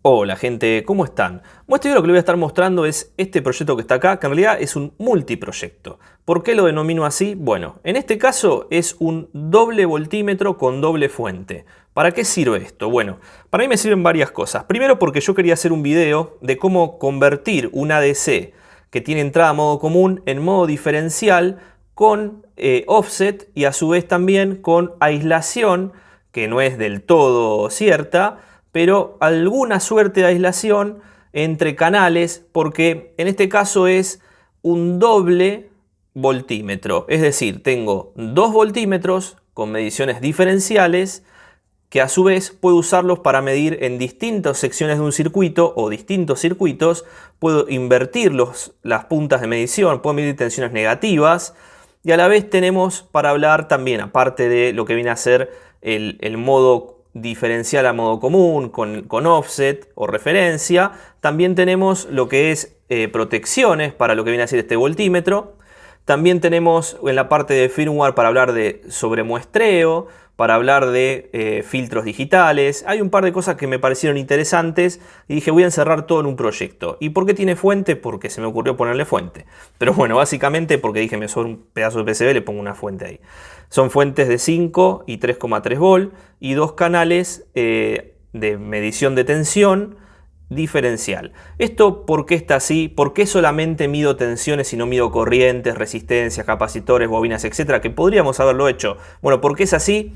Hola gente, ¿cómo están? Bueno, este video lo que les voy a estar mostrando es este proyecto que está acá, que en realidad es un multiproyecto. ¿Por qué lo denomino así? Bueno, en este caso es un doble voltímetro con doble fuente. ¿Para qué sirve esto? Bueno, para mí me sirven varias cosas. Primero porque yo quería hacer un video de cómo convertir un ADC que tiene entrada a modo común en modo diferencial con offset y a su vez también con aislación, que no es del todo cierta, pero alguna suerte de aislación entre canales, porque en este caso es un doble voltímetro. Es decir, tengo dos voltímetros con mediciones diferenciales que a su vez puedo usarlos para medir en distintas secciones de un circuito o distintos circuitos. Puedo invertir las puntas de medición, puedo medir tensiones negativas y a la vez tenemos para hablar también, aparte de lo que viene a ser el modo diferencial a modo común, con offset o referencia. También tenemos lo que es protecciones para lo que viene a ser este voltímetro. También tenemos en la parte de firmware para hablar de sobremuestreo, para hablar de filtros digitales. Hay un par de cosas que me parecieron interesantes y dije voy a encerrar todo en un proyecto. ¿Y por qué tiene fuente? Porque se me ocurrió ponerle fuente. Pero bueno, básicamente porque dije me sobra un pedazo de PCB, le pongo una fuente ahí. Son fuentes de 5 y 3,3 volt y dos canales de medición de tensión diferencial. ¿Esto por qué está así? ¿Por qué solamente mido tensiones y no mido corrientes, resistencias, capacitores, bobinas, etcétera? Que podríamos haberlo hecho. Bueno, ¿por qué es así?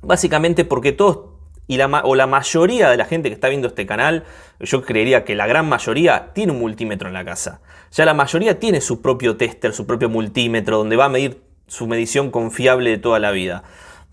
Básicamente porque todos la mayoría de la gente que está viendo este canal, yo creería que la gran mayoría tiene un multímetro en la casa. Ya la mayoría tiene su propio tester, su propio multímetro, donde va a medir su medición confiable de toda la vida.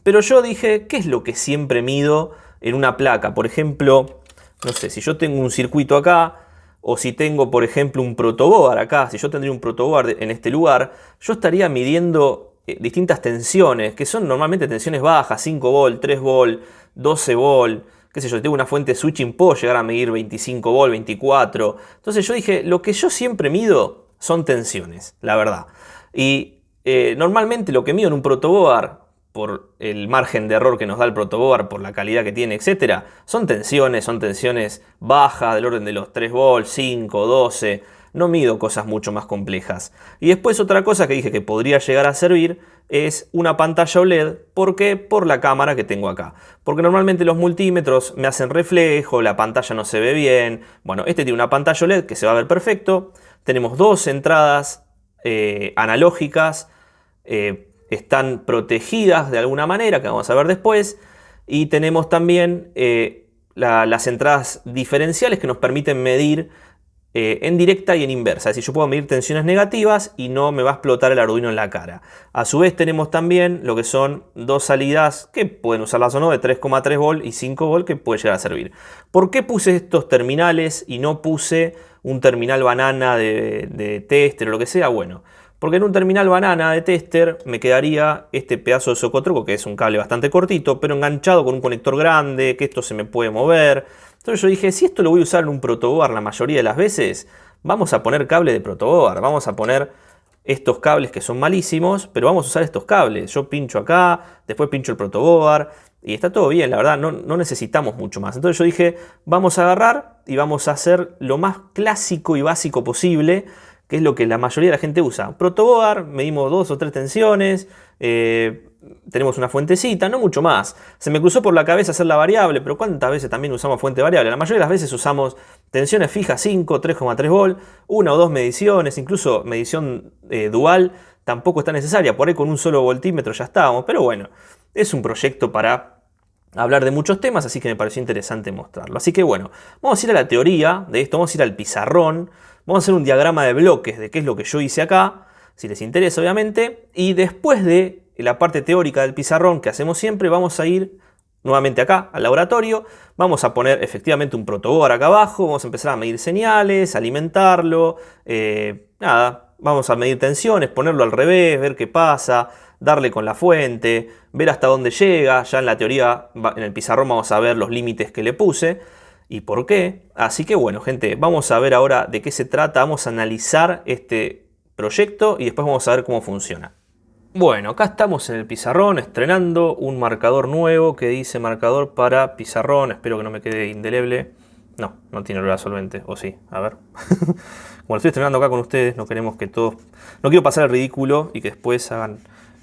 Pero yo dije, ¿qué es lo que siempre mido en una placa? Por ejemplo, no sé, si yo tengo un circuito acá, o si tengo, por ejemplo, un protoboard acá, si yo tendría un protoboard en este lugar, yo estaría midiendo distintas tensiones, que son normalmente tensiones bajas, 5 volt, 3 volt, 12 volt, qué sé yo, si tengo una fuente switching puedo llegar a medir 25 volt, 24. Entonces yo dije, lo que yo siempre mido son tensiones, la verdad. Y normalmente lo que mido en un protoboard, por el margen de error que nos da el protoboard, por la calidad que tiene, etcétera, son tensiones bajas del orden de los 3 volts, 5, 12. No mido cosas mucho más complejas. Y después otra cosa que dije que podría llegar a servir es una pantalla OLED. ¿Por qué? Por la cámara que tengo acá. Porque normalmente los multímetros me hacen reflejo, la pantalla no se ve bien. Bueno, este tiene una pantalla OLED que se va a ver perfecto. Tenemos dos entradas analógicas. Están protegidas de alguna manera, que vamos a ver después. Y tenemos también las entradas diferenciales que nos permiten medir en directa y en inversa. Es decir, yo puedo medir tensiones negativas y no me va a explotar el Arduino en la cara. A su vez tenemos también lo que son dos salidas que pueden usarlas o no, de 3,3 volt y 5 volt, que puede llegar a servir. ¿Por qué puse estos terminales y no puse un terminal banana de tester o lo que sea? Bueno, porque en un terminal banana de tester me quedaría este pedazo de socotroco, que es un cable bastante cortito, pero enganchado con un conector grande, que esto se me puede mover. Entonces yo dije, si esto lo voy a usar en un protoboard la mayoría de las veces, vamos a poner cable de protoboard, vamos a poner estos cables que son malísimos, pero vamos a usar estos cables. Yo pincho acá, después pincho el protoboard y está todo bien, la verdad, no necesitamos mucho más. Entonces yo dije, vamos a agarrar y vamos a hacer lo más clásico y básico posible, que es lo que la mayoría de la gente usa. Protoboard, medimos 2 o 3 tensiones, tenemos una fuentecita, no mucho más. Se me cruzó por la cabeza hacer la variable, pero ¿cuántas veces también usamos fuente variable? La mayoría de las veces usamos tensiones fijas 5, 3,3 volt, una o dos mediciones, incluso medición dual tampoco está necesaria. Por ahí con un solo voltímetro ya estábamos, pero bueno, es un proyecto para hablar de muchos temas, así que me pareció interesante mostrarlo. Así que bueno, vamos a ir a la teoría de esto, vamos a ir al pizarrón, vamos a hacer un diagrama de bloques de qué es lo que yo hice acá, si les interesa obviamente, y después de la parte teórica del pizarrón que hacemos siempre, vamos a ir nuevamente acá al laboratorio, vamos a poner efectivamente un protoboard acá abajo, vamos a empezar a medir señales, alimentarlo, nada, vamos a medir tensiones, ponerlo al revés, ver qué pasa, darle con la fuente, ver hasta dónde llega. Ya en la teoría, en el pizarrón vamos a ver los límites que le puse y por qué. Así que bueno, gente, vamos a ver ahora de qué se trata, vamos a analizar este proyecto y después vamos a ver cómo funciona. Bueno, acá estamos en el pizarrón estrenando un marcador nuevo que dice marcador para pizarrón, espero que no me quede indeleble. No, no tiene olor a solvente, o sí, a ver. Como lo estoy estrenando acá con ustedes, no queremos que todos... No quiero pasar el ridículo y que después hagan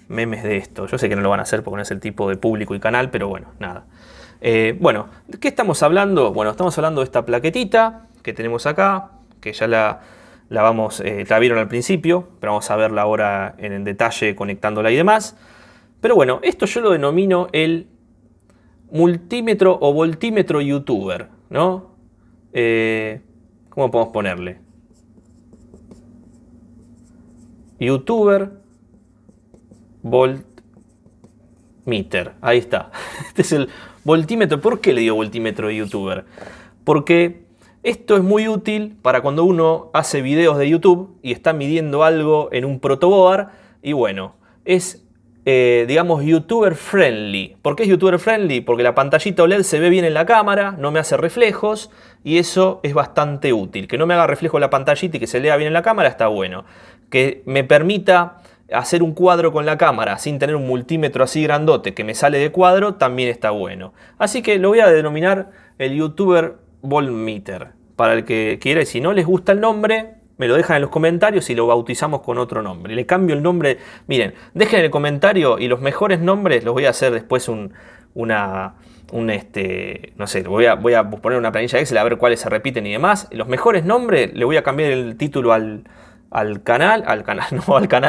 memes de esto. Yo sé que no lo van a hacer porque no es el tipo de público y canal, pero bueno, nada. Bueno, ¿de qué estamos hablando? Bueno, estamos hablando de esta plaquetita que tenemos acá, que ya la vieron al principio, pero vamos a verla ahora en detalle conectándola y demás. Pero bueno, esto yo lo denomino el multímetro o voltímetro youtuber, ¿no? ¿Cómo podemos ponerle? Youtuber voltmeter. Ahí está. Este es el voltímetro. ¿Por qué le digo voltímetro youtuber? Porque esto es muy útil para cuando uno hace videos de YouTube y está midiendo algo en un protoboard. Y bueno, es digamos youtuber friendly. ¿Por qué es youtuber friendly? Porque la pantallita OLED se ve bien en la cámara, no me hace reflejos y eso es bastante útil. Que no me haga reflejo la pantallita y que se lea bien en la cámara está bueno. Que me permita hacer un cuadro con la cámara sin tener un multímetro así grandote que me sale de cuadro también está bueno. Así que lo voy a denominar el youtuber voltmeter. Para el que quiera, y si no les gusta el nombre, me lo dejan en los comentarios y lo bautizamos con otro nombre. Le cambio el nombre. Miren, dejen en el comentario y los mejores nombres los voy a hacer después no sé, voy a poner una planilla Excel a ver cuáles se repiten y demás. Los mejores nombres, le voy a cambiar el título al canal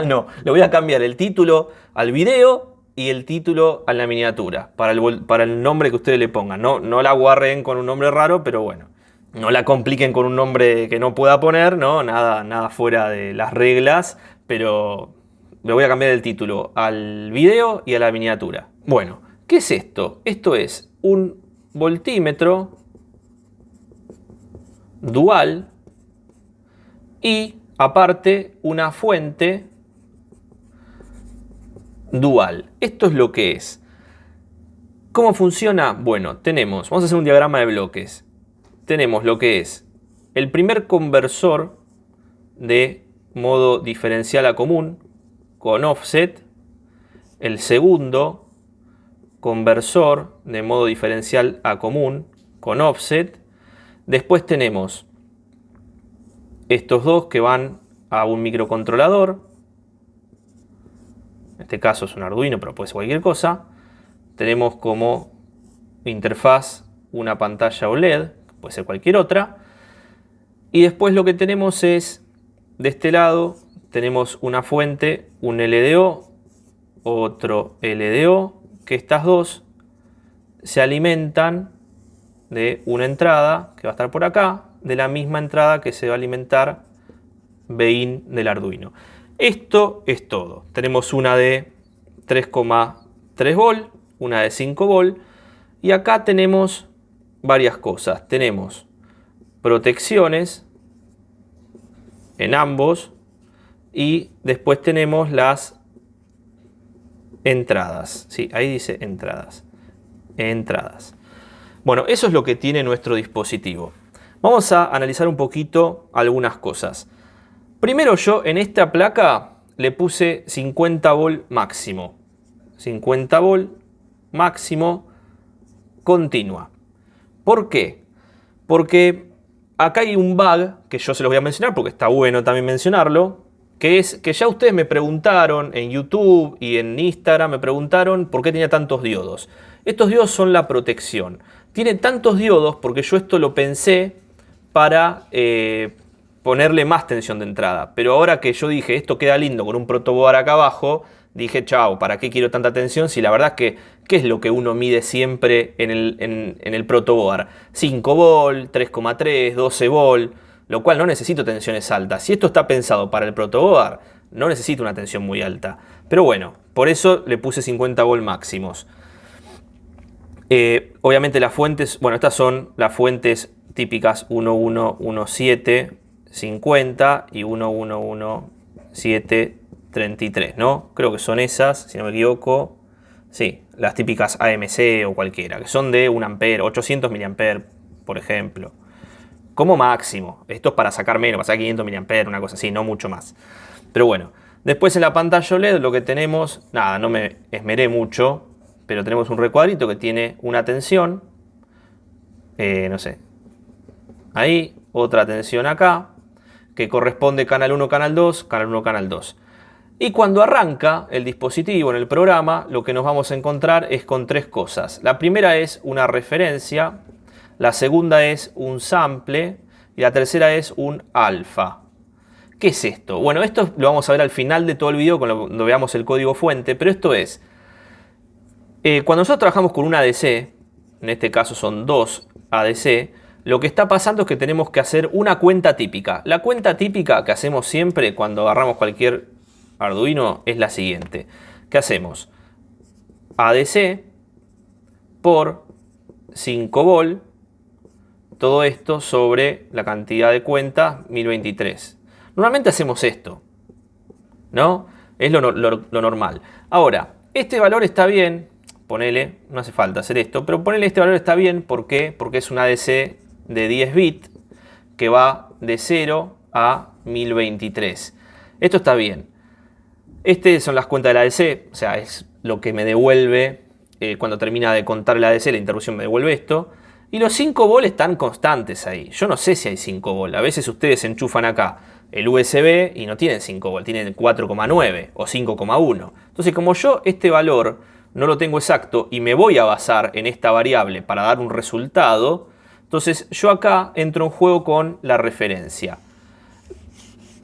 no. Le voy a cambiar el título al video y el título a la miniatura para el nombre que ustedes le pongan. No la guarren con un nombre raro, pero bueno. No la compliquen con un nombre que no pueda poner, ¿no? Nada fuera de las reglas, pero le voy a cambiar el título al video y a la miniatura. Bueno, ¿qué es esto? Esto es un voltímetro dual y aparte una fuente dual. Esto es lo que es. ¿Cómo funciona? Bueno, vamos a hacer un diagrama de bloques. Tenemos lo que es el primer conversor de modo diferencial a común con offset, el segundo conversor de modo diferencial a común con offset, después tenemos estos dos que van a un microcontrolador, en este caso es un Arduino pero puede ser cualquier cosa, tenemos como interfaz una pantalla OLED, puede ser cualquier otra. Y después lo que tenemos es, de este lado, tenemos una fuente, un LDO, otro LDO, que estas dos se alimentan de una entrada, que va a estar por acá, de la misma entrada que se va a alimentar BIN del Arduino. Esto es todo. Tenemos una de 3,3 volt, una de 5 volt, y acá tenemos varias cosas. Tenemos protecciones en ambos y después tenemos las entradas. Sí, ahí dice entradas. Entradas. Bueno, eso es lo que tiene nuestro dispositivo. Vamos a analizar un poquito algunas cosas. Primero yo en esta placa le puse 50 volt máximo. 50 volt máximo continua. ¿Por qué? Porque acá hay un bug que yo se los voy a mencionar porque está bueno también mencionarlo, que es que ya ustedes me preguntaron en YouTube y en Instagram, me preguntaron por qué tenía tantos diodos. Estos diodos son la protección. Tiene tantos diodos porque yo esto lo pensé para ponerle más tensión de entrada. Pero ahora que yo dije, esto queda lindo con un protoboard acá abajo, dije, chao, ¿para qué quiero tanta tensión? Si la verdad es que, ¿qué es lo que uno mide siempre en el protoboard? 5 volt, 3,3, 12 volt, lo cual no necesito tensiones altas. Si esto está pensado para el protoboard, no necesito una tensión muy alta. Pero bueno, por eso le puse 50 volt máximos. Obviamente las fuentes, bueno, estas son las fuentes típicas 1117 50 y 1117 33, ¿no? Creo que son esas, si no me equivoco. Sí, las típicas AMC o cualquiera, que son de 1 ampere, 800 mA, por ejemplo. Como máximo. Esto es para sacar menos, para sacar 500 mA, una cosa así, no mucho más. Pero bueno, después en la pantalla OLED lo que tenemos, nada, no me esmeré mucho, pero tenemos un recuadrito que tiene una tensión, no sé, Ahí, otra tensión acá, que corresponde canal 1, canal 2, canal 1, canal 2. Y cuando arranca el dispositivo en el programa, lo que nos vamos a encontrar es con tres cosas. La primera es una referencia, la segunda es un sample y la tercera es un alfa. ¿Qué es esto? Bueno, esto lo vamos a ver al final de todo el video cuando veamos el código fuente, pero esto es, cuando nosotros trabajamos con un ADC, en este caso son dos ADC, lo que está pasando es que tenemos que hacer una cuenta típica. La cuenta típica que hacemos siempre cuando agarramos cualquier Arduino es la siguiente. ¿Qué hacemos? ADC por 5 vol, todo esto sobre la cantidad de cuentas 1023. Normalmente hacemos esto, ¿no? Es lo normal. Ahora, este valor está bien, ponele, no hace falta hacer esto, pero ponele este valor está bien, ¿por qué? Porque es un ADC de 10 bits que va de 0 a 1023. Esto está bien. Estas son las cuentas del ADC, o sea, es lo que me devuelve cuando termina de contar el ADC, la interrupción me devuelve esto. Y los 5 vol están constantes ahí. Yo no sé si hay 5 vol. A veces ustedes enchufan acá el USB y no tienen 5 vol, tienen 4,9 o 5,1. Entonces, como yo este valor no lo tengo exacto y me voy a basar en esta variable para dar un resultado, entonces yo acá entro en juego con la referencia.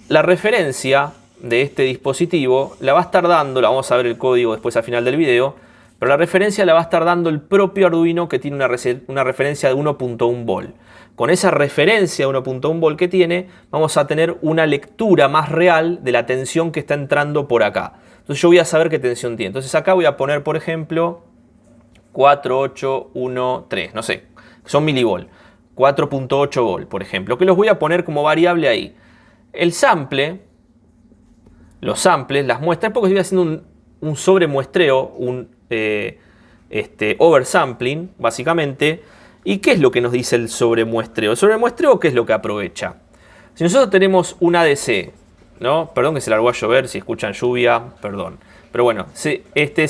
La referencia de este dispositivo la va a estar dando, la vamos a ver el código después al final del video, pero la referencia la va a estar dando el propio Arduino que tiene una referencia de 1.1 vol. Con esa referencia de 1.1 vol que tiene, vamos a tener una lectura más real de la tensión que está entrando por acá. Entonces yo voy a saber qué tensión tiene. Entonces acá voy a poner, por ejemplo, 4813, no sé, son milivol. 4.8 vol, por ejemplo, que los voy a poner como variable ahí. El sample, los samples, las muestras, porque estoy haciendo un sobremuestreo, un oversampling, básicamente. ¿Y qué es lo que nos dice el sobremuestreo? El sobremuestreo, ¿qué es lo que aprovecha? Si nosotros tenemos un ADC, ¿no? Perdón que se largó a llover, si escuchan lluvia, perdón. Pero bueno, si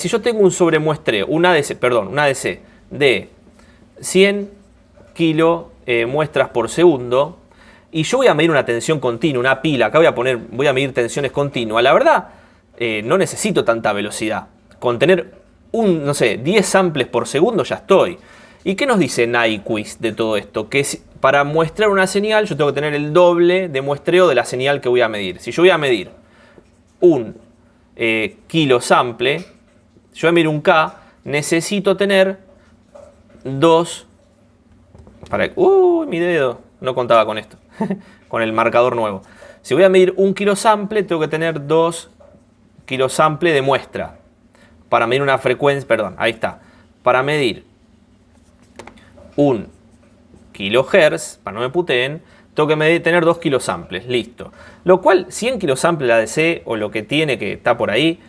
yo tengo un sobremuestreo, un ADC de 100 kilo muestras por segundo, y yo voy a medir una tensión continua, una pila, acá voy a medir tensiones continuas. La verdad, no necesito tanta velocidad. Con tener no sé, 10 samples por segundo ya estoy. ¿Y qué nos dice Nyquist de todo esto? Que para muestrar una señal yo tengo que tener el doble de muestreo de la señal que voy a medir. Si yo voy a medir un kilo sample, yo voy a medir un K, necesito tener 2... mi dedo, no contaba con esto, con el marcador nuevo. Si voy a medir un kilo sample, tengo que tener 2 kilo sample de muestra. Para medir una frecuencia, perdón, ahí está. Para medir 1 kilohertz, para no me puteen, tengo que tener 2 kilosamples, listo. Lo cual, 100 kilosamples la ADC o lo que tiene que está por ahí,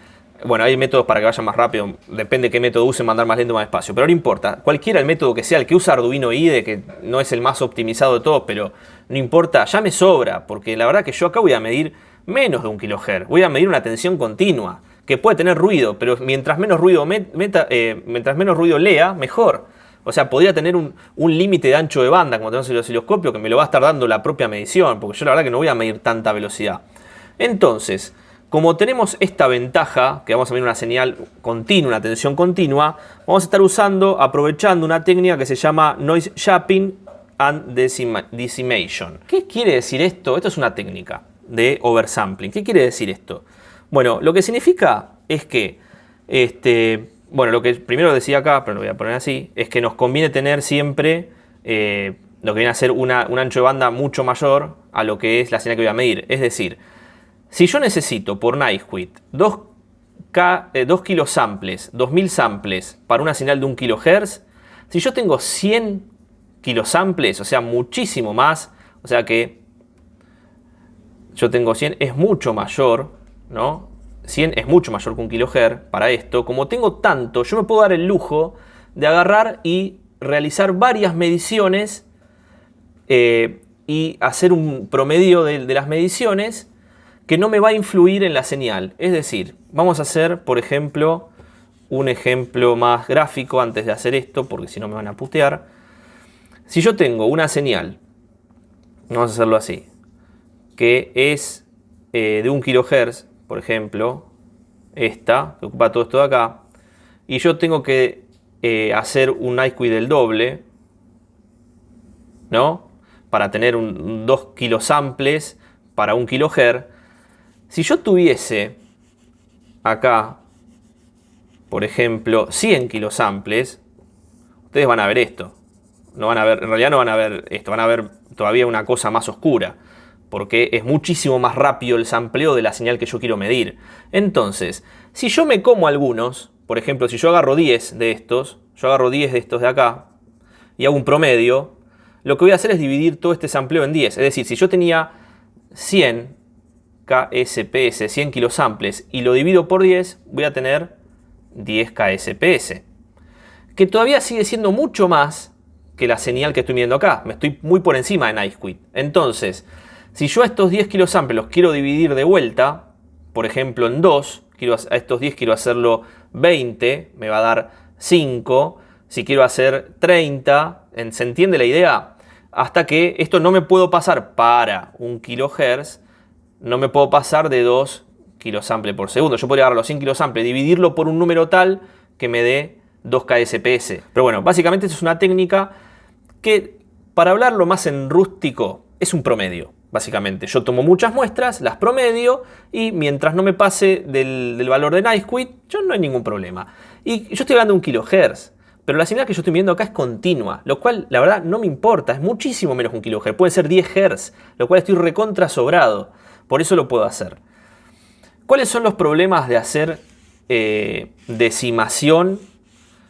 bueno, hay métodos para que vaya más rápido, depende de qué método use, mandar más lento o más despacio, pero no importa. Cualquiera el método que sea, el que usa Arduino IDE, que no es el más optimizado de todos, pero no importa, ya me sobra, porque la verdad que yo acá voy a medir menos de 1 kilohertz, voy a medir una tensión continua, que puede tener ruido, pero mientras menos ruido, mientras menos ruido lea, mejor. O sea, podría tener un límite de ancho de banda, como tenemos el osciloscopio, que me lo va a estar dando la propia medición, porque yo la verdad que no voy a medir tanta velocidad. Entonces, como tenemos esta ventaja, que vamos a medir una señal continua, una tensión continua, vamos a estar aprovechando una técnica que se llama Noise Shaping and Decimation. ¿Qué quiere decir esto? Esto es una técnica de oversampling. ¿Qué quiere decir esto? Bueno, lo que significa es que, bueno, lo que primero decía acá, pero lo voy a poner así, es que nos conviene tener siempre lo que viene a ser un ancho de banda mucho mayor a lo que es la señal que voy a medir. Es decir, si yo necesito por Nyquist 2 kilosamples, 2000 samples para una señal de 1 kilohertz, si yo tengo 100 kilosamples, o sea, muchísimo más, o sea que yo tengo 100, es mucho mayor, ¿no? 100 es mucho mayor que 1 kilohertz para esto. Como tengo tanto, yo me puedo dar el lujo de agarrar y realizar varias mediciones y hacer un promedio de las mediciones que no me va a influir en la señal. Es decir, vamos a hacer, por ejemplo, un ejemplo más gráfico antes de hacer esto, porque si no me van a putear. Si yo tengo una señal Vamos a hacerlo así. Que es de 1 kHz, por ejemplo. Esta, que ocupa todo esto de acá. Y yo tengo que hacer un iQuick del doble, ¿no? Para tener 2 kilosamples para 1 kHz. Si yo tuviese acá, por ejemplo, 100 kilosamples, ustedes van a ver esto. No van a ver, en realidad no van a ver esto, van a ver todavía una cosa más oscura, porque es muchísimo más rápido el sampleo de la señal que yo quiero medir. Entonces, si yo me como algunos, por ejemplo, si yo agarro 10 de estos, de acá, y hago un promedio, lo que voy a hacer es dividir todo este sampleo en 10. Es decir, si yo tenía 100 kSPS, 100 kilosamples, y lo divido por 10, voy a tener 10 kSPS. Que todavía sigue siendo mucho más que la señal que estoy midiendo acá. Me estoy muy por encima de iQuick. Entonces, si yo a estos 10 kilosamples los quiero dividir de vuelta, por ejemplo en 2, a estos 10 quiero hacerlo 20, me va a dar 5. Si quiero hacer 30, ¿se entiende la idea? Hasta que esto no me puedo pasar para 1 kHz, no me puedo pasar de 2 kilosamples por segundo. Yo podría agarrar los 100 kilosamples, dividirlo por un número tal que me dé 2 kSPS. Pero bueno, básicamente esto es una técnica que, para hablarlo más en rústico, es un promedio. Básicamente, yo tomo muchas muestras, las promedio y mientras no me pase del valor de iQuick, yo no hay ningún problema. Y yo estoy hablando de 1 kHz, pero la señal que yo estoy viendo acá es continua, lo cual la verdad no me importa, es muchísimo menos que 1 kHz, puede ser 10 Hz, lo cual estoy recontra sobrado, por eso lo puedo hacer. ¿Cuáles son los problemas de hacer decimación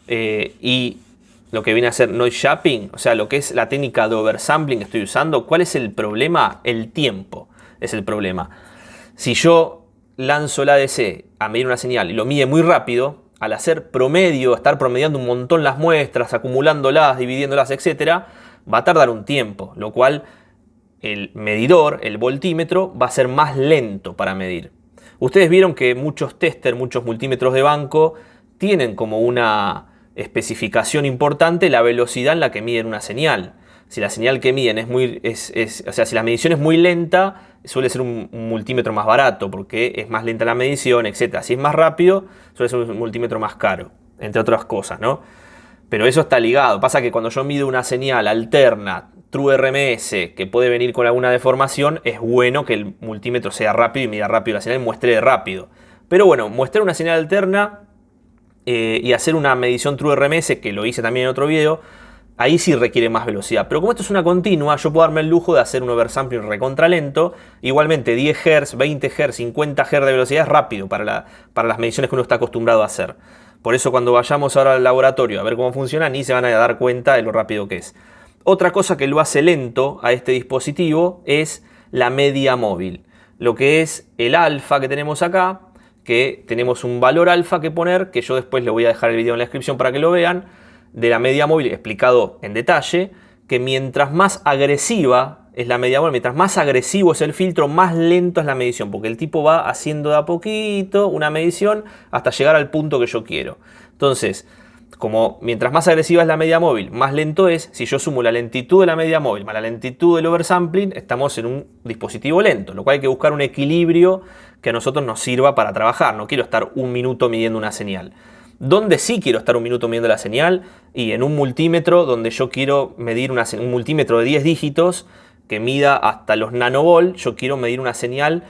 y lo que viene a ser noise shaping, o sea, lo que es la técnica de oversampling que estoy usando? ¿Cuál es el problema? El tiempo es el problema. Si yo lanzo el ADC a medir una señal y lo mide muy rápido, al hacer promedio, estar promediando un montón las muestras, acumulándolas, dividiéndolas, etc., va a tardar un tiempo, lo cual el medidor, el voltímetro, va a ser más lento para medir. Ustedes vieron que muchos testers, muchos multímetros de banco, tienen como una especificación importante la velocidad en la que miden una señal. Si la señal que miden o sea, si la medición es muy lenta, suele ser un multímetro más barato porque es más lenta la medición, etc. Si es más rápido, suele ser un multímetro más caro, entre otras cosas, ¿no? Pero eso está ligado. Pasa que cuando yo mido una señal alterna, True RMS, que puede venir con alguna deformación, es bueno que el multímetro sea rápido y mida rápido la señal y muestre rápido. Pero bueno, muestrar una señal alterna y hacer una medición True RMS, que lo hice también en otro video, ahí sí requiere más velocidad. Pero como esto es una continua, yo puedo darme el lujo de hacer un oversampling recontra lento. Igualmente 10 Hz, 20 Hz, 50 Hz de velocidad es rápido para las mediciones que uno está acostumbrado a hacer. Por eso cuando vayamos ahora al laboratorio a ver cómo funciona, ni se van a dar cuenta de lo rápido que es. Otra cosa que lo hace lento a este dispositivo es la media móvil. Lo que es el alfa que tenemos acá, que tenemos un valor alfa que poner, que yo después le voy a dejar el video en la descripción para que lo vean, de la media móvil explicado en detalle, que mientras más agresiva es la media móvil, mientras más agresivo es el filtro, más lento es la medición, porque el tipo va haciendo de a poquito una medición hasta llegar al punto que yo quiero. Entonces, como mientras más agresiva es la media móvil, más lento es, si yo sumo la lentitud de la media móvil más la lentitud del oversampling, estamos en un dispositivo lento, lo cual hay que buscar un equilibrio que a nosotros nos sirva para trabajar. No quiero estar un minuto midiendo una señal. Donde sí quiero estar un minuto midiendo la señal, y en un multímetro donde yo quiero medir un multímetro de 10 dígitos que mida hasta los nanovolt, yo quiero medir una señal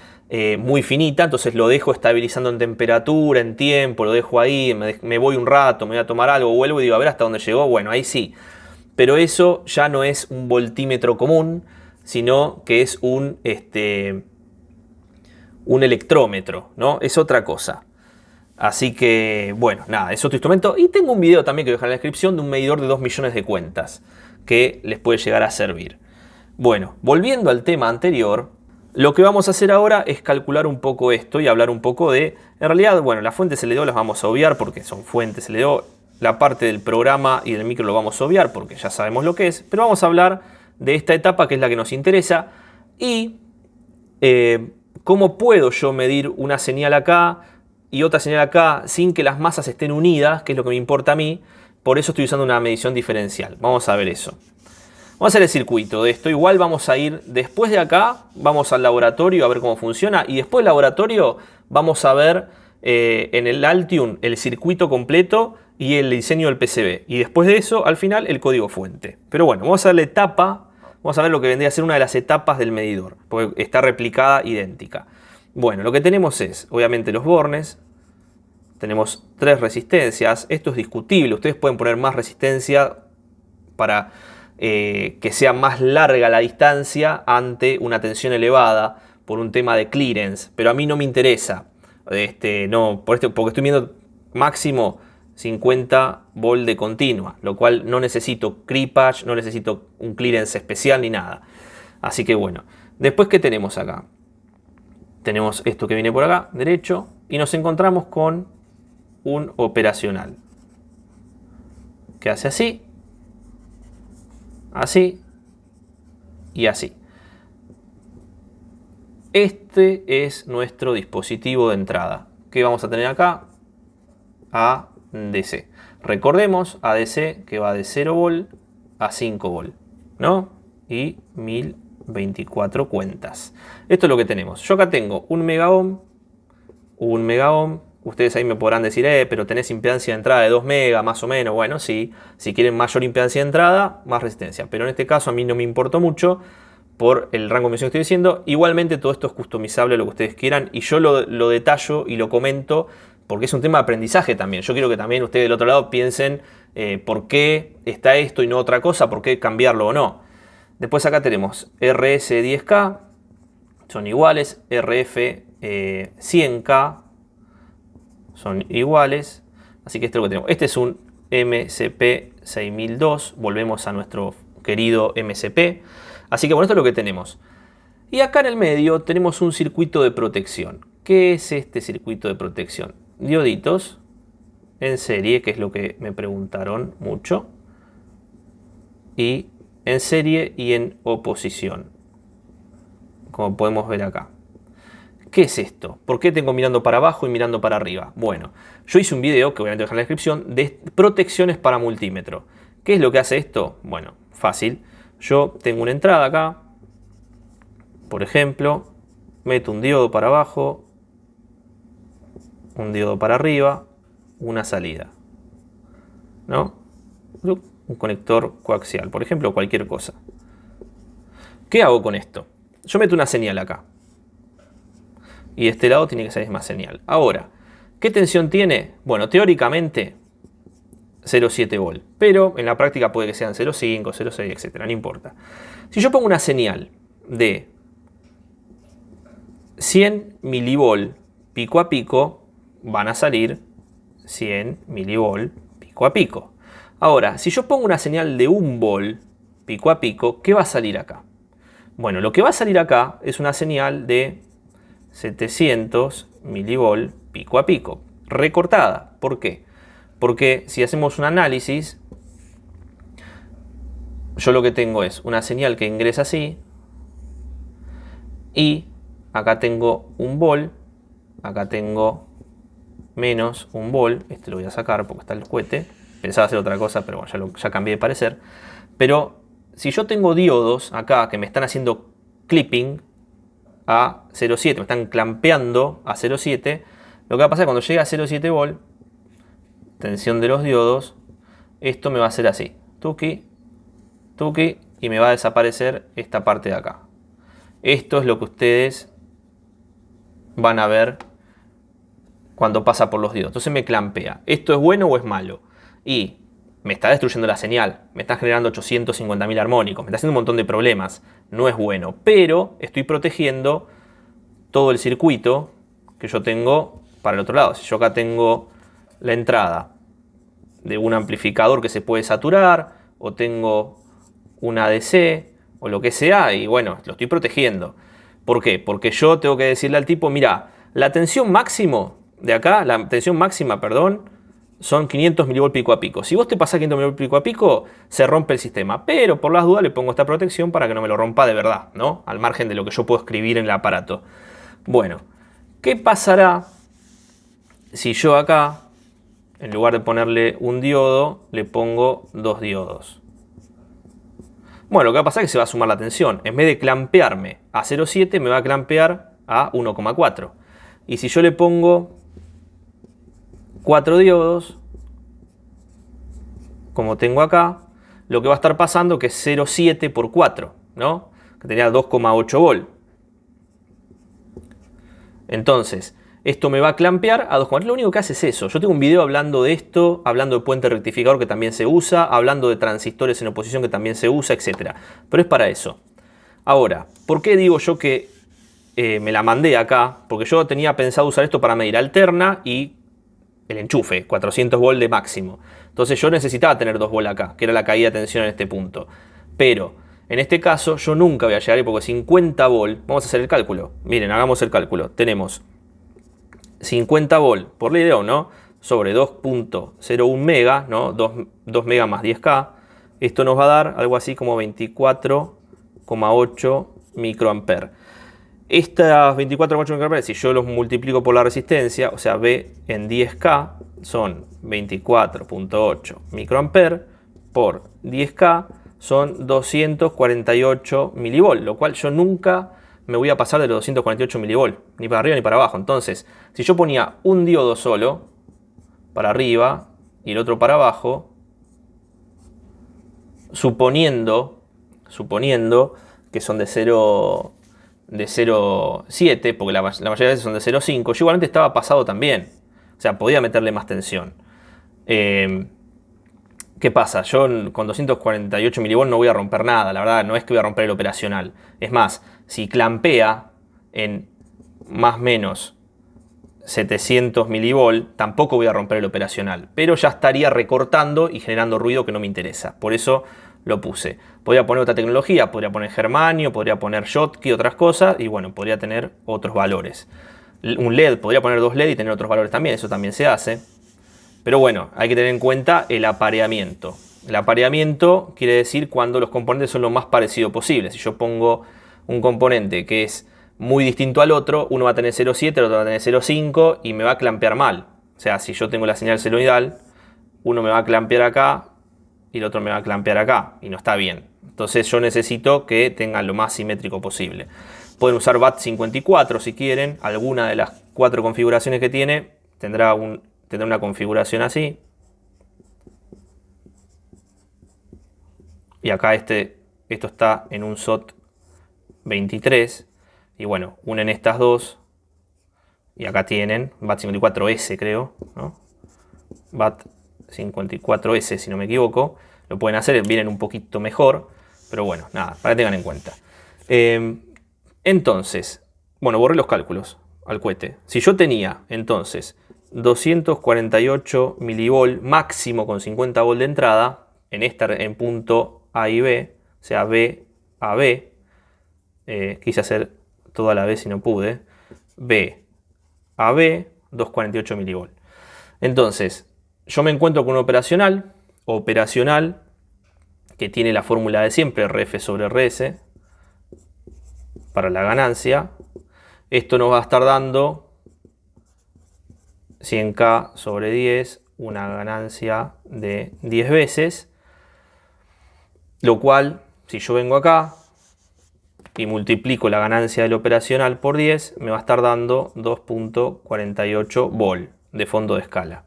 muy finita, entonces lo dejo estabilizando en temperatura, en tiempo, lo dejo ahí, me voy un rato, me voy a tomar algo, vuelvo y digo a ver hasta dónde llegó. Bueno, ahí sí. Pero eso ya no es un voltímetro común, sino que es un electrómetro, ¿no? Es otra cosa. Así que, bueno, nada, es otro instrumento. Y tengo un video también que voy a dejar en la descripción de un medidor de 2 millones de cuentas que les puede llegar a servir. Bueno, volviendo al tema anterior, lo que vamos a hacer ahora es calcular un poco esto y hablar un poco de... En realidad, bueno, las fuentes LDO las vamos a obviar porque son fuentes LDO. La parte del programa y del micro lo vamos a obviar porque ya sabemos lo que es. Pero vamos a hablar de esta etapa que es la que nos interesa. Y cómo puedo yo medir una señal acá y otra señal acá sin que las masas estén unidas, que es lo que me importa a mí. Por eso estoy usando una medición diferencial. Vamos a ver eso. Vamos a hacer el circuito de esto. Igual vamos a ir después de acá, vamos al laboratorio a ver cómo funciona. Y después del laboratorio vamos a ver en el Altium el circuito completo y el diseño del PCB. Y después de eso, al final, el código fuente. Pero bueno, vamos a ver la etapa. Vamos a ver lo que vendría a ser una de las etapas del medidor, porque está replicada idéntica. Bueno, lo que tenemos es, obviamente, los bornes. Tenemos 3 resistencias. Esto es discutible. Ustedes pueden poner más resistencia para que sea más larga la distancia ante una tensión elevada por un tema de clearance. Pero a mí no me interesa. Porque estoy viendo máximo 50 volt de continua, lo cual no necesito creepage, no necesito un clearance especial ni nada. Así que bueno, después ¿qué tenemos acá? Tenemos esto que viene por acá, derecho, y nos encontramos con un operacional que hace así, así y así. Este es nuestro dispositivo de entrada. ¿Qué vamos a tener acá? ADC. Recordemos ADC que va de 0 volt a 5 volt, ¿no? Y 1024 cuentas. Esto es lo que tenemos. Yo acá tengo un mega ohm. Ustedes ahí me podrán decir, pero tenés impedancia de entrada de 2 mega más o menos. Bueno, sí. Si quieren mayor impedancia de entrada, más resistencia. Pero en este caso a mí no me importó mucho por el rango de dimensión que estoy diciendo. Igualmente todo esto es customizable, lo que ustedes quieran. Y yo lo detallo y lo comento porque es un tema de aprendizaje también. Yo quiero que también ustedes del otro lado piensen por qué está esto y no otra cosa, por qué cambiarlo o no. Después acá tenemos RS10K, son iguales. RF 100K, son iguales. Así que esto es lo que tenemos. Este es un MCP 6002. Volvemos a nuestro querido MCP. Así que bueno, esto es lo que tenemos. Y acá en el medio tenemos un circuito de protección. ¿Qué es este circuito de protección? Dioditos en serie, que es lo que me preguntaron mucho. Y en serie y en oposición, como podemos ver acá. ¿Qué es esto? ¿Por qué tengo mirando para abajo y mirando para arriba? Bueno, yo hice un video, que obviamente dejar en la descripción, de protecciones para multímetro. ¿Qué es lo que hace esto? Bueno, fácil. Yo tengo una entrada acá, por ejemplo, meto un diodo para abajo, un diodo para arriba, una salida, ¿no? Un conector coaxial, por ejemplo, cualquier cosa. ¿Qué hago con esto? Yo meto una señal acá. Y de este lado tiene que salir más señal. Ahora, ¿qué tensión tiene? Bueno, teóricamente 0,7 volt. Pero en la práctica puede que sean 0,5, 0,6, etc. No importa. Si yo pongo una señal de 100 milivolt pico a pico, van a salir 100 milivolt pico a pico. Ahora, si yo pongo una señal de 1 volt pico a pico, ¿qué va a salir acá? Bueno, lo que va a salir acá es una señal de 700 milivolt pico a pico, recortada. ¿Por qué? Porque si hacemos un análisis, yo lo que tengo es una señal que ingresa así, y acá tengo 1 volt, acá tengo menos 1 volt, este lo voy a sacar porque está el cohete, pensaba hacer otra cosa, pero bueno, ya cambié de parecer. Pero si yo tengo diodos acá que me están haciendo clipping a 0,7, me están clampeando a 0,7, lo que va a pasar cuando llegue a 0,7 volt, tensión de los diodos, esto me va a hacer así, tuki, tuki, y me va a desaparecer esta parte de acá. Esto es lo que ustedes van a ver cuando pasa por los diodos. Entonces me clampea. ¿Esto es bueno o es malo? Y me está destruyendo la señal, me está generando 850.000 armónicos, me está haciendo un montón de problemas. No es bueno, pero estoy protegiendo todo el circuito que yo tengo para el otro lado. Si yo acá tengo la entrada de un amplificador que se puede saturar, o tengo un ADC, o lo que sea, y bueno, lo estoy protegiendo. ¿Por qué? Porque yo tengo que decirle al tipo, mira, la tensión máxima de acá, son 500 milivolt pico a pico. Si vos te pasás 500 milivolt pico a pico, se rompe el sistema. Pero por las dudas le pongo esta protección para que no me lo rompa de verdad, ¿no? Al margen de lo que yo puedo escribir en el aparato. Bueno, ¿qué pasará si yo acá, en lugar de ponerle un diodo, le pongo 2 diodos? Bueno, lo que va a pasar es que se va a sumar la tensión. En vez de clampearme a 0,7 me va a clampear a 1,4. Y si yo le pongo 4 diodos, como tengo acá, lo que va a estar pasando que es 0,7 por 4, ¿no? Que tenía 2,8 volt. Entonces, esto me va a clampear a 2,4. Lo único que hace es eso. Yo tengo un video hablando de esto, hablando de puente rectificador que también se usa, hablando de transistores en oposición que también se usa, etc. Pero es para eso. Ahora, ¿por qué digo yo que me la mandé acá? Porque yo tenía pensado usar esto para medir alterna y el enchufe, 400 volt de máximo. Entonces yo necesitaba tener 2 volt acá, que era la caída de tensión en este punto. Pero en este caso yo nunca voy a llegar ahí porque 50 volt, vamos a hacer el cálculo. Miren, hagamos el cálculo. Tenemos 50 volt por ley de Ohm, ¿no? Sobre 2.01 mega, ¿no? 2 mega más 10K. Esto nos va a dar algo así como 24,8 microamperes. Estas 24,8 microamperes, si yo los multiplico por la resistencia, o sea, V en 10K, son 24,8 microamperes por 10K, son 248 milivolt, lo cual yo nunca me voy a pasar de los 248 milivolt, ni para arriba ni para abajo. Entonces, si yo ponía un diodo solo, para arriba, y el otro para abajo, suponiendo que son de 0,7, porque la mayoría de veces son de 0,5, yo igualmente estaba pasado también. O sea, podía meterle más tensión. ¿Qué pasa? Yo con 248 milivolts no voy a romper nada, la verdad, no es que voy a romper el operacional. Es más, si clampea en más o menos 700 milivolts, tampoco voy a romper el operacional. Pero ya estaría recortando y generando ruido que no me interesa. Por eso lo puse. Podría poner otra tecnología, podría poner germanio, podría poner Schottky, otras cosas, y bueno, podría tener otros valores. Un LED, podría poner 2 LED y tener otros valores también, eso también se hace. Pero bueno, hay que tener en cuenta el apareamiento. El apareamiento quiere decir cuando los componentes son lo más parecido posible. Si yo pongo un componente que es muy distinto al otro, uno va a tener 0,7, el otro va a tener 0,5 y me va a clampear mal. O sea, si yo tengo la señal senoidal, uno me va a clampear acá y el otro me va a clampear acá y no está bien. Entonces yo necesito que tengan lo más simétrico posible. Pueden usar BAT54 si quieren. Alguna de las 4 configuraciones que tiene tendrá una configuración así. Y acá esto está en un SOT 23. Y bueno, unen estas dos. Y acá tienen BAT54S, creo, ¿no? BAT54S, si no me equivoco. Lo pueden hacer, vienen un poquito mejor. Pero bueno, nada, para que tengan en cuenta. Entonces, bueno, borré los cálculos al cohete. Si yo tenía, entonces, 248 milivolt máximo con 50 volt de entrada, en punto A y B, o sea, B a B, quise hacer toda la B si no pude, B a B, 248 milivolt. Entonces, yo me encuentro con un operacional que tiene la fórmula de siempre, RF sobre RS, para la ganancia. Esto nos va a estar dando 100K sobre 10, una ganancia de 10 veces, lo cual, si yo vengo acá y multiplico la ganancia del operacional por 10, me va a estar dando 2.48 volt de fondo de escala.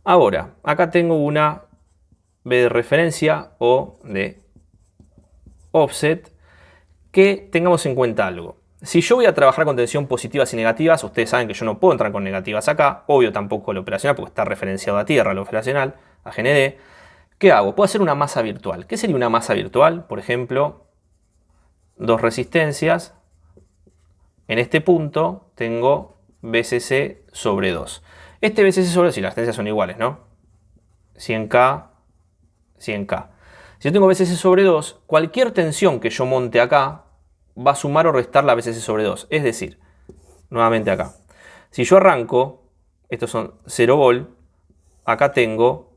Ahora, acá tengo una B de referencia o de offset, que tengamos en cuenta algo. Si yo voy a trabajar con tensión positivas y negativas, ustedes saben que yo no puedo entrar con negativas acá, obvio tampoco el operacional porque está referenciado a tierra, el operacional, a GND. ¿Qué hago? Puedo hacer una masa virtual. ¿Qué sería una masa virtual? Por ejemplo, dos resistencias. En este punto tengo BCC sobre 2. Este BCC sobre 2, si las resistencias son iguales, ¿no? 100K, 100K. Si yo tengo BCC sobre 2, cualquier tensión que yo monte acá va a sumar o restar la BCC sobre 2. Es decir, nuevamente acá. Si yo arranco, estos son 0 volt, acá tengo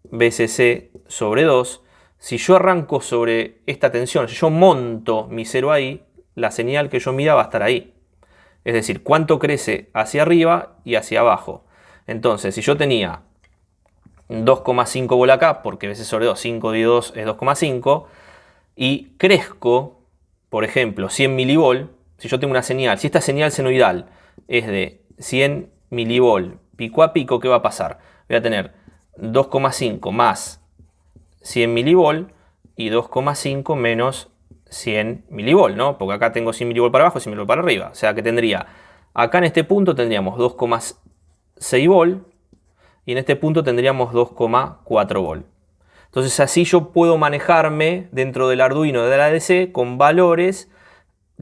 BCC sobre 2. Si yo arranco sobre esta tensión, si yo monto mi 0 ahí, la señal que yo mida va a estar ahí. Es decir, cuánto crece hacia arriba y hacia abajo. Entonces, si yo tenía 2,5 volt acá, porque BCC sobre 2, 5 dividido 2 es 2,5, y crezco, por ejemplo, 100 milivolt, si yo tengo una señal, si esta señal senoidal es de 100 milivolt pico a pico, ¿qué va a pasar? Voy a tener 2,5 más 100 milivolt y 2,5 menos 100 milivolt, ¿no? Porque acá tengo 100 milivolt para abajo y 100 milivolt para arriba. O sea que tendría, acá en este punto tendríamos 2,6 volt y en este punto tendríamos 2,4 volt. Entonces así yo puedo manejarme dentro del Arduino de la ADC con valores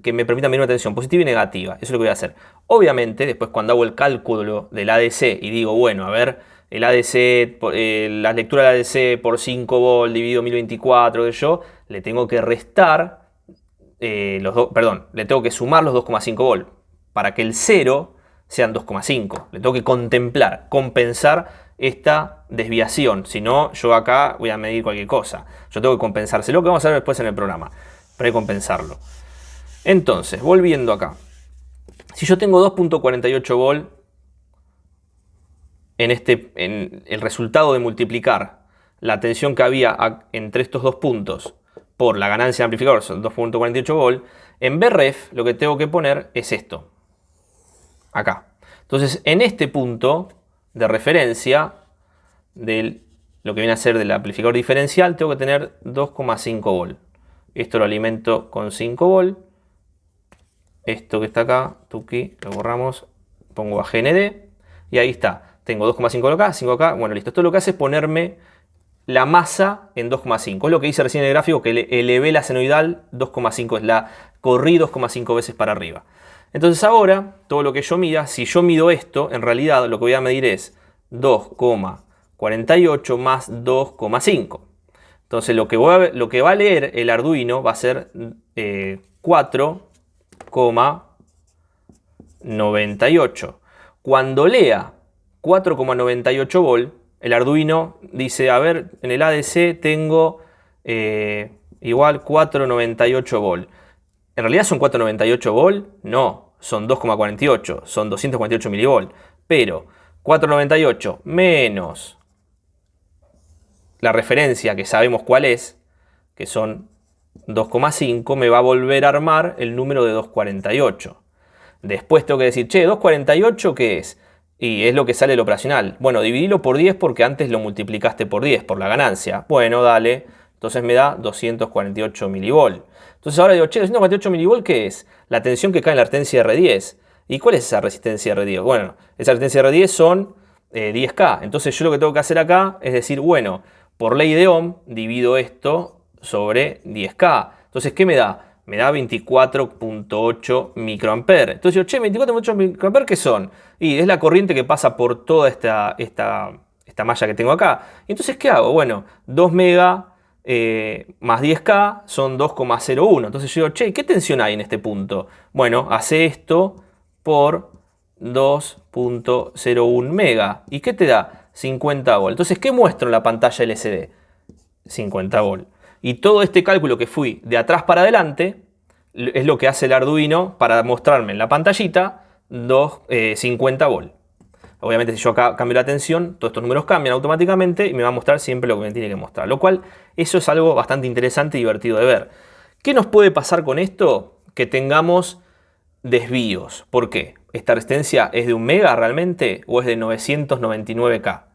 que me permitan medir una tensión positiva y negativa. Eso es lo que voy a hacer. Obviamente, después cuando hago el cálculo del ADC y digo, bueno, a ver, el ADC, la lectura del ADC por 5 volt dividido 1024 de yo, le tengo que restar, le tengo que sumar los 2,5 volt para que el 0 sean 2,5. Le tengo que contemplar, compensar esta desviación. Si no, yo acá voy a medir cualquier cosa. Yo tengo que compensárselo, que vamos a ver después en el programa. Pero hay que compensarlo. Entonces, volviendo acá. Si yo tengo 2,48 volt en el resultado de multiplicar la tensión que había entre estos dos puntos por la ganancia de amplificador, son 2,48 volt, en Vref lo que tengo que poner es esto. Acá. Entonces, en este punto de referencia de lo que viene a ser del amplificador diferencial, tengo que tener 2,5 volt. Esto lo alimento con 5 volt. Esto que está acá, tuki, lo borramos, pongo a GND y ahí está. Tengo 2,5 acá, 5 acá. Bueno, listo. Esto lo que hace es ponerme la masa en 2,5. Es lo que hice recién en el gráfico, que elevé la senoidal 2,5, es la corrí 2,5 veces para arriba. Entonces ahora, todo lo que yo mida, si yo mido esto, en realidad lo que voy a medir es 2,48 más 2,5. Entonces lo que va a leer el Arduino va a ser 4,98. Cuando lea 4,98 volt, el Arduino dice, a ver, en el ADC tengo igual 4,98 volt. ¿En realidad son 4,98 volt? No, son 2,48, son 248 milivolt. Pero 4,98 menos la referencia que sabemos cuál es, que son 2,5, me va a volver a armar el número de 248. Después tengo que decir, che, 248, ¿qué es? Y es lo que sale del operacional. Bueno, dividilo por 10 porque antes lo multiplicaste por 10, por la ganancia. Bueno, dale. Entonces me da 248 milivolt. Entonces ahora digo, che, 248 milivolt, ¿qué es? La tensión que cae en la resistencia R10. ¿Y cuál es esa resistencia R10? Bueno, esa resistencia R10 son 10K. Entonces yo lo que tengo que hacer acá es decir, bueno, por ley de Ohm divido esto sobre 10K. Entonces, ¿qué me da? Me da 24,8 microamperes. Entonces yo, che, 24,8 microamperes, ¿qué son? Y es la corriente que pasa por toda esta malla que tengo acá. Y entonces, ¿qué hago? Bueno, 2 mega más 10K son 2,01. Entonces yo digo, che, ¿qué tensión hay en este punto? Bueno, hace esto por 2,01 mega. ¿Y qué te da? 50 volt. Entonces, ¿qué muestro en la pantalla LCD? 50 volt. Y todo este cálculo que fui de atrás para adelante es lo que hace el Arduino para mostrarme en la pantallita 50 volt. Obviamente si yo acá cambio la tensión, todos estos números cambian automáticamente y me va a mostrar siempre lo que me tiene que mostrar. Lo cual, eso es algo bastante interesante y divertido de ver. ¿Qué nos puede pasar con esto? Que tengamos desvíos. ¿Por qué? ¿Esta resistencia es de 1 mega realmente o es de 999K?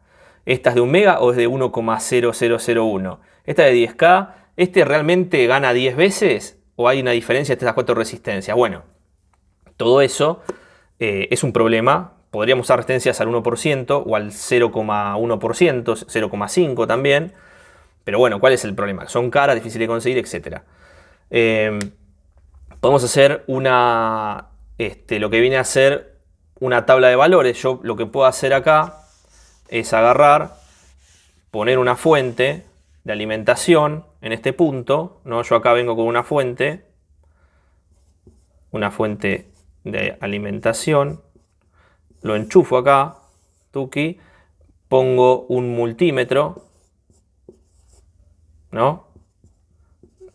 ¿Esta es de 1 mega o es de 1,0001? ¿Esta es de 10K? ¿Este realmente gana 10 veces? ¿O hay una diferencia entre estas 4 resistencias? Bueno, todo eso es un problema. Podríamos usar resistencias al 1% o al 0,1%, 0,5 también. Pero bueno, ¿cuál es el problema? Son caras, difíciles de conseguir, etc. Podemos hacer lo que viene a ser una tabla de valores. Yo lo que puedo hacer acá es agarrar, poner una fuente de alimentación en este punto, ¿no? Yo acá vengo con una fuente de alimentación, lo enchufo acá, tuki, pongo un multímetro, ¿no?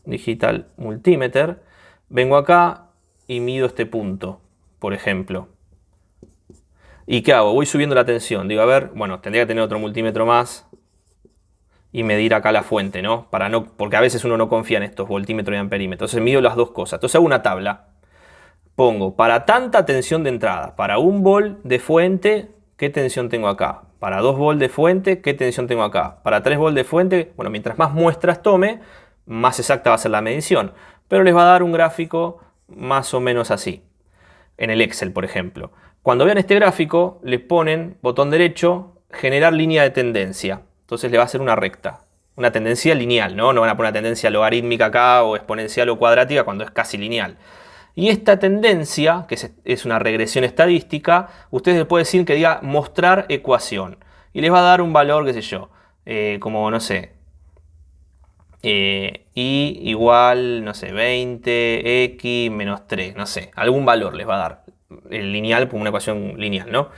Digital multímetro, vengo acá y mido este punto, por ejemplo. ¿Y qué hago? Voy subiendo la tensión. Digo, a ver, bueno, tendría que tener otro multímetro más. y medir acá la fuente, ¿no? Porque a veces uno no confía en estos voltímetros y amperímetros. Entonces mido las dos cosas. Entonces hago una tabla. Pongo para tanta tensión de entrada, para 1 volt de fuente, ¿qué tensión tengo acá? Para 2 volt de fuente, ¿qué tensión tengo acá? Para 3 volt de fuente, bueno, mientras más muestras tome, más exacta va a ser la medición. Pero les va a dar un gráfico más o menos así. En el Excel, por ejemplo. Cuando vean este gráfico, le ponen botón derecho, generar línea de tendencia. Entonces le va a hacer una recta. Una tendencia lineal, ¿no? No van a poner una tendencia logarítmica acá o exponencial o cuadrática cuando es casi lineal. Y esta tendencia, que es una regresión estadística, ustedes le pueden decir que diga mostrar ecuación. Y les va a dar un valor, qué sé yo, como, no sé, y igual, no sé, 20x menos 3, no sé, algún valor les va a dar. El lineal, como una ecuación lineal, ¿no?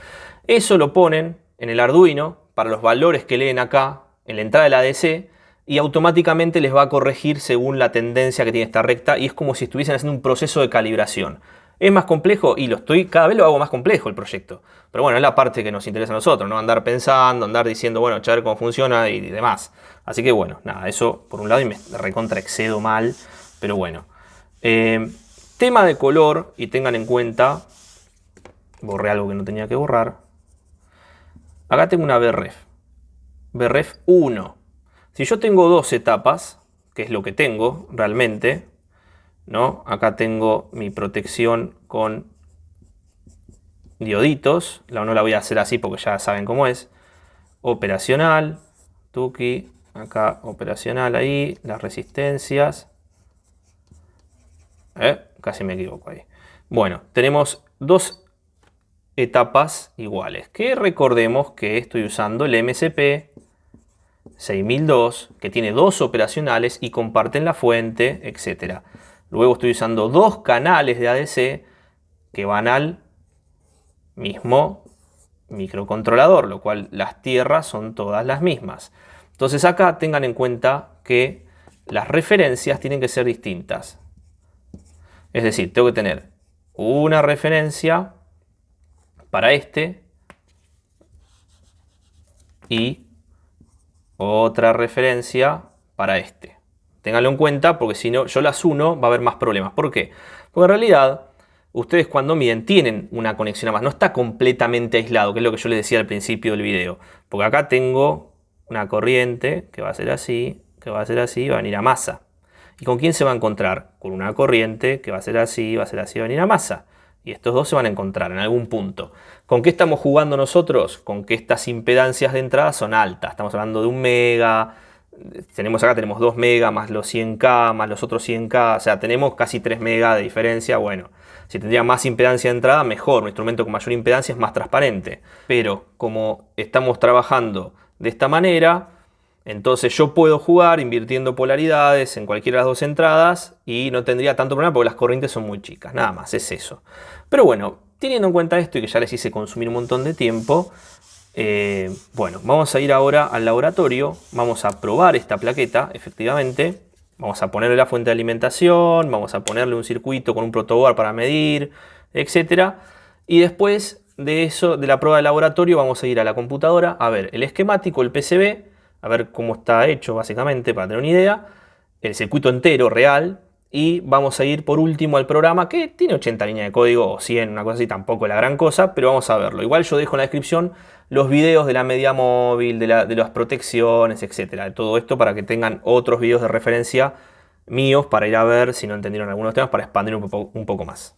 Eso lo ponen en el Arduino para los valores que leen acá, en la entrada de la ADC, y automáticamente les va a corregir según la tendencia que tiene esta recta y es como si estuviesen haciendo un proceso de calibración. ¿Es más complejo? Y cada vez lo hago más complejo el proyecto. Pero bueno, es la parte que nos interesa a nosotros, ¿no? Andar pensando, andar diciendo, bueno, a ver cómo funciona y demás. Así que bueno, nada, eso por un lado y me recontra excedo mal, pero bueno. Tema de color, y tengan en cuenta, borré algo que no tenía que borrar. Acá tengo una BREF. BREF 1. Si yo tengo dos etapas, que es lo que tengo realmente, ¿no? Acá tengo mi protección con dioditos. No la voy a hacer así porque ya saben cómo es. Operacional, tuki, acá operacional ahí, las resistencias. Casi me equivoco ahí. Bueno, tenemos dos etapas iguales. Que recordemos que estoy usando el MSP 6002, que tiene dos operacionales y comparten la fuente, etc. Luego estoy usando dos canales de ADC que van al mismo microcontrolador, lo cual las tierras son todas las mismas. Entonces acá tengan en cuenta que las referencias tienen que ser distintas. Es decir, tengo que tener una referencia para este y otra referencia para este. Ténganlo en cuenta porque si no, yo las uno va a haber más problemas. ¿Por qué? Porque en realidad, ustedes cuando miden tienen una conexión a más. No está completamente aislado, que es lo que yo les decía al principio del video. Porque acá tengo una corriente que va a ser así, que va a ser así, va a venir a masa. ¿Y con quién se va a encontrar? Con una corriente que va a ser así, va a ser así, va a venir a masa. Y estos dos se van a encontrar en algún punto. ¿Con qué estamos jugando nosotros? Con que estas impedancias de entrada son altas. Estamos hablando de 1 mega. Acá tenemos 2 mega más los 100K más los otros 100K. O sea, tenemos casi 3 mega de diferencia. Bueno, si tendría más impedancia de entrada, mejor. Un instrumento con mayor impedancia es más transparente. Pero como estamos trabajando de esta manera, entonces yo puedo jugar invirtiendo polaridades en cualquiera de las dos entradas y no tendría tanto problema porque las corrientes son muy chicas. Nada más, es eso. Pero bueno, teniendo en cuenta esto y que ya les hice consumir un montón de tiempo, bueno, vamos a ir ahora al laboratorio. Vamos a probar esta plaqueta, efectivamente. Vamos a ponerle la fuente de alimentación, vamos a ponerle un circuito con un protoboard para medir, etc. Y después de eso, de la prueba de laboratorio, vamos a ir a la computadora a ver el esquemático, el PCB, a ver cómo está hecho básicamente para tener una idea, el circuito entero real, y vamos a ir por último al programa que tiene 80 líneas de código o 100, una cosa así, tampoco es la gran cosa, pero vamos a verlo. Igual yo dejo en la descripción los videos de la media móvil, de las protecciones, etcétera, de todo esto para que tengan otros videos de referencia míos para ir a ver si no entendieron algunos temas para expandir un poco más.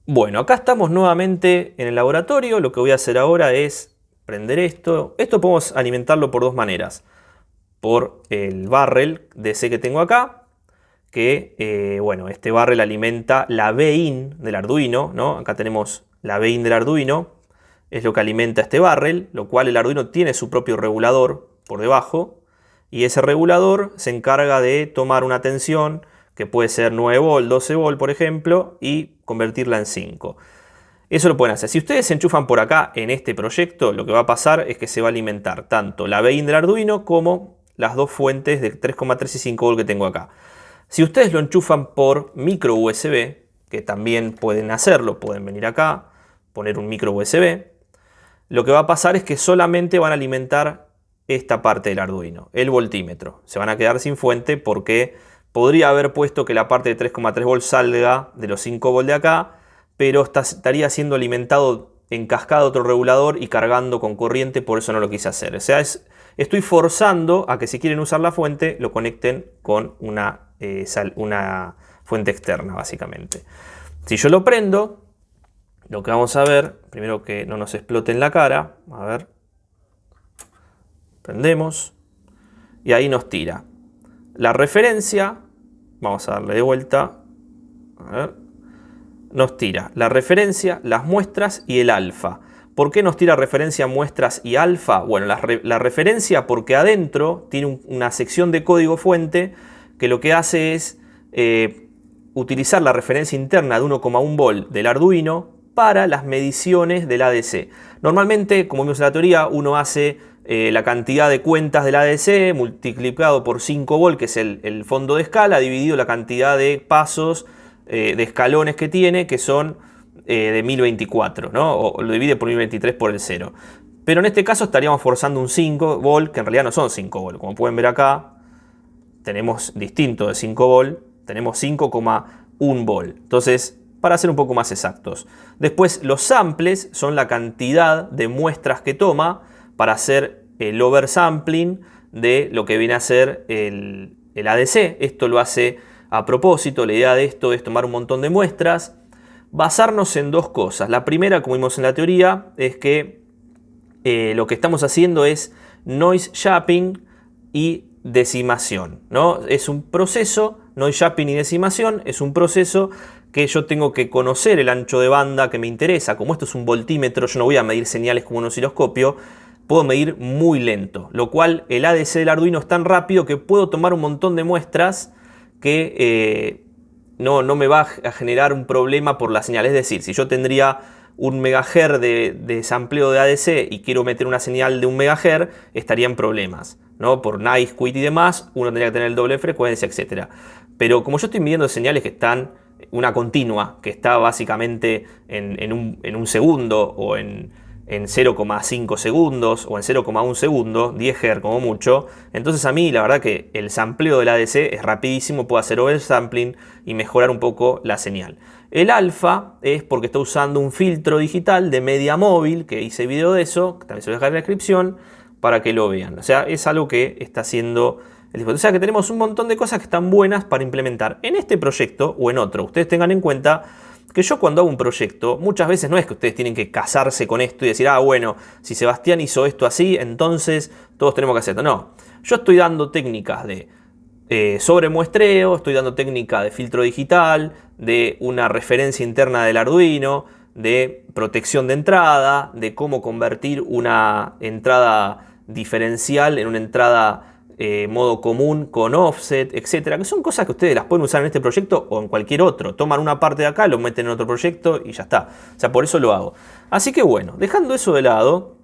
Bueno, acá estamos nuevamente en el laboratorio. Lo que voy a hacer ahora es prender esto. Esto podemos alimentarlo por dos maneras. Por el barrel DC que tengo acá, que bueno, este barrel alimenta la BIN del Arduino, ¿no? Acá tenemos la BIN del Arduino, es lo que alimenta este barrel, lo cual el Arduino tiene su propio regulador por debajo, y ese regulador se encarga de tomar una tensión que puede ser 9 volt, 12 volt por ejemplo, y convertirla en 5. Eso lo pueden hacer. Si ustedes se enchufan por acá en este proyecto, lo que va a pasar es que se va a alimentar tanto la BIN del Arduino como las dos fuentes de 3,3 y 5 volt que tengo acá. Si ustedes lo enchufan por micro USB, que también pueden hacerlo, pueden venir acá, poner un micro USB, lo que va a pasar es que solamente van a alimentar esta parte del Arduino, el voltímetro. Se van a quedar sin fuente porque podría haber puesto que la parte de 3,3 volts salga de los 5 volts de acá, pero estaría siendo alimentado en cascada otro regulador y cargando con corriente, por eso no lo quise hacer. O sea, estoy forzando a que si quieren usar la fuente, lo conecten con una fuente externa, básicamente. Si yo lo prendo, lo que vamos a ver, primero que no nos explote en la cara, a ver, prendemos y ahí nos tira la referencia, vamos a darle de vuelta, a ver, nos tira la referencia, las muestras y el alfa. ¿Por qué nos tira referencia, muestras y alfa? Bueno, la referencia porque adentro tiene una sección de código fuente que lo que hace es utilizar la referencia interna de 1,1 volt del Arduino para las mediciones del ADC. Normalmente, como vimos en la teoría, uno hace la cantidad de cuentas del ADC multiplicado por 5 volt, que es el fondo de escala, dividido la cantidad de pasos, de escalones que tiene, que son de 1024, ¿no? O lo divide por 1023 por el 0. Pero en este caso estaríamos forzando un 5 volt, que en realidad no son 5 volt. Como pueden ver acá, tenemos distinto de 5 volt, tenemos 5,1 volt. Entonces, para ser un poco más exactos. Después, los samples son la cantidad de muestras que toma para hacer el oversampling de lo que viene a ser el ADC. Esto lo hace a propósito. La idea de esto es tomar un montón de muestras, basarnos en dos cosas. La primera, como vimos en la teoría, es que lo que estamos haciendo es noise shaping y decimación, ¿no? Es un proceso, noise shaping y decimación, es un proceso que yo tengo que conocer el ancho de banda que me interesa. Como esto es un voltímetro, yo no voy a medir señales como un osciloscopio, puedo medir muy lento, lo cual el ADC del Arduino es tan rápido que puedo tomar un montón de muestras que no me va a generar un problema por la señal. Es decir, si yo tendría un megahertz de sampleo de ADC y quiero meter una señal de 1 megahertz, estaría en problemas, ¿no? Por noise, quit y demás, uno tendría que tener el doble de frecuencia, etc. Pero como yo estoy midiendo señales que están, una continua, que está básicamente en un segundo o en 0,5 segundos o en 0,1 segundo, 10 Hz como mucho, entonces a mí la verdad que el sampleo del ADC es rapidísimo, puedo hacer oversampling y mejorar un poco la señal. El alfa es porque está usando un filtro digital de media móvil, que hice video de eso, que también se lo dejaré en la descripción para que lo vean. O sea, es algo que está haciendo el dispositivo. O sea, que tenemos un montón de cosas que están buenas para implementar en este proyecto o en otro. Ustedes tengan en cuenta que yo cuando hago un proyecto, muchas veces no es que ustedes tienen que casarse con esto y decir, ah, bueno, si Sebastián hizo esto así, entonces todos tenemos que hacer esto. No, yo estoy dando técnicas de sobremuestreo, estoy dando técnica de filtro digital, de una referencia interna del Arduino, de protección de entrada, de cómo convertir una entrada diferencial en una entrada modo común con offset, etcétera, que son cosas que ustedes las pueden usar en este proyecto o en cualquier otro. Toman una parte de acá, lo meten en otro proyecto y ya está. O sea, por eso lo hago. Así que bueno, dejando eso de lado,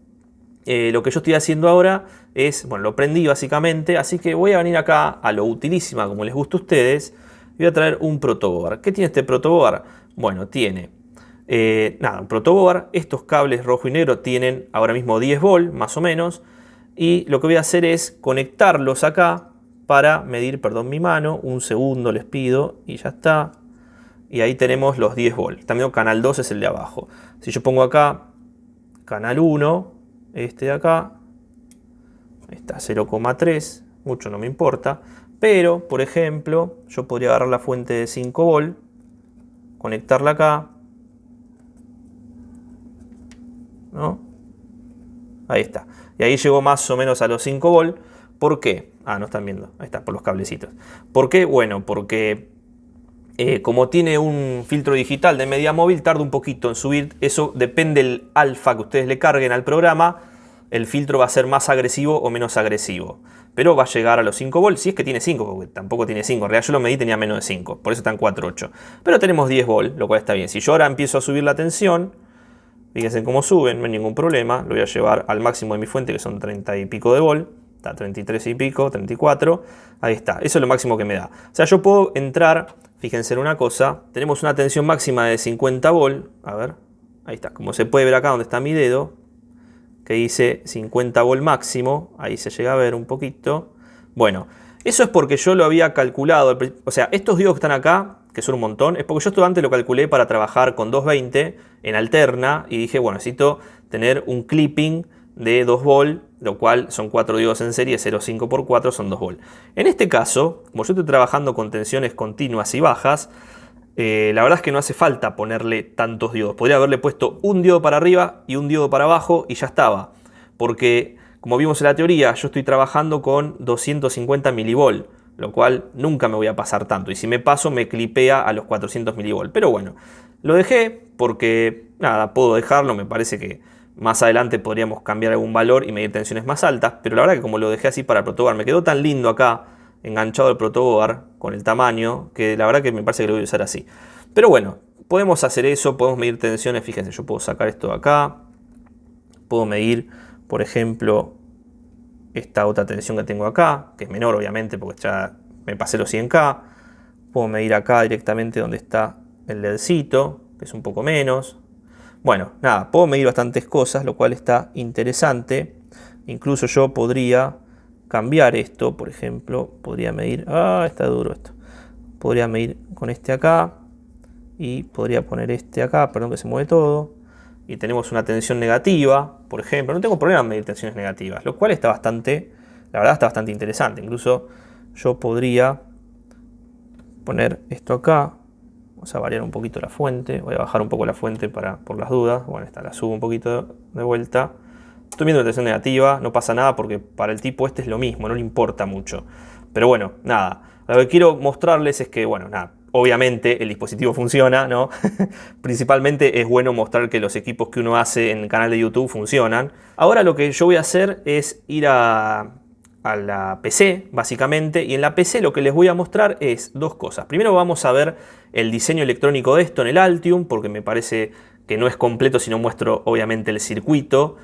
lo que yo estoy haciendo ahora es, bueno, lo prendí básicamente, así que voy a venir acá a lo utilísima, como les gusta a ustedes, y voy a traer un protoboard. ¿Qué tiene este protoboard? Bueno, tiene un protoboard. Estos cables rojo y negro tienen ahora mismo 10 volt, más o menos. Y lo que voy a hacer es conectarlos acá para medir, perdón, mi mano. Un segundo les pido y ya está. Y ahí tenemos los 10 volt. También canal 2 es el de abajo. Si yo pongo acá canal 1, este de acá, está 0,3, mucho no me importa. Pero, por ejemplo, yo podría agarrar la fuente de 5 volt, conectarla acá, ¿no? Ahí está. Y ahí llegó más o menos a los 5 volt. ¿Por qué? Ah, no están viendo. Ahí está, por los cablecitos. ¿Por qué? Bueno, porque como tiene un filtro digital de media móvil, tarda un poquito en subir. Eso depende del alfa que ustedes le carguen al programa. El filtro va a ser más agresivo o menos agresivo. Pero va a llegar a los 5 volt. Si es que tiene 5, porque tampoco tiene 5. En realidad yo lo medí, tenía menos de 5. Por eso está en 4.8. Pero tenemos 10 volt, lo cual está bien. Si yo ahora empiezo a subir la tensión, fíjense cómo suben, no hay ningún problema. Lo voy a llevar al máximo de mi fuente, que son 30 y pico de volt. Está 33 y pico, 34. Ahí está, eso es lo máximo que me da. O sea, yo puedo entrar, fíjense en una cosa. Tenemos una tensión máxima de 50 volt. A ver, ahí está. Como se puede ver acá donde está mi dedo, que dice 50 volt máximo. Ahí se llega a ver un poquito. Bueno, eso es porque yo lo había calculado. O sea, estos diodos que están acá, que son un montón, es porque yo esto antes lo calculé para trabajar con 220 en alterna. Y dije, bueno, necesito tener un clipping de 2 volt, lo cual son 4 diodos en serie, 0,5 por 4 son 2 volt. En este caso, como yo estoy trabajando con tensiones continuas y bajas, la verdad es que no hace falta ponerle tantos diodos. Podría haberle puesto un diodo para arriba y un diodo para abajo y ya estaba. Porque, como vimos en la teoría, yo estoy trabajando con 250 milivolt, lo cual nunca me voy a pasar tanto. Y si me paso, me clipea a los 400 milivolt. Pero bueno, lo dejé porque, nada, puedo dejarlo. Me parece que más adelante podríamos cambiar algún valor y medir tensiones más altas. Pero la verdad que como lo dejé así para el protoboard, me quedó tan lindo acá, enganchado al protoboard con el tamaño, que la verdad que me parece que lo voy a usar así. Pero bueno, podemos hacer eso, podemos medir tensiones. Fíjense, yo puedo sacar esto de acá, puedo medir, por ejemplo, esta otra tensión que tengo acá, que es menor obviamente porque ya me pasé los 100K. Puedo medir acá directamente donde está el LEDcito, que es un poco menos. Bueno, nada, puedo medir bastantes cosas, lo cual está interesante. Incluso yo podría cambiar esto, por ejemplo, podría medir, está duro esto, podría medir con este acá y podría poner este acá, perdón que se mueve todo, y tenemos una tensión negativa, por ejemplo. No tengo problema en medir tensiones negativas, lo cual está bastante, la verdad está bastante interesante. Incluso yo podría poner esto acá, vamos a variar un poquito la fuente, voy a bajar un poco la fuente por las dudas. Bueno, esta la subo un poquito de vuelta. Estoy viendo la tensión negativa, no pasa nada porque para el tipo este es lo mismo, no le importa mucho. Pero bueno, nada, lo que quiero mostrarles es que, bueno, nada, obviamente el dispositivo funciona, ¿no? Principalmente es bueno mostrar que los equipos que uno hace en el canal de YouTube funcionan. Ahora lo que yo voy a hacer es ir a la PC, básicamente, y en la PC lo que les voy a mostrar es dos cosas. Primero vamos a ver el diseño electrónico de esto en el Altium, porque me parece que no es completo si no muestro obviamente el circuito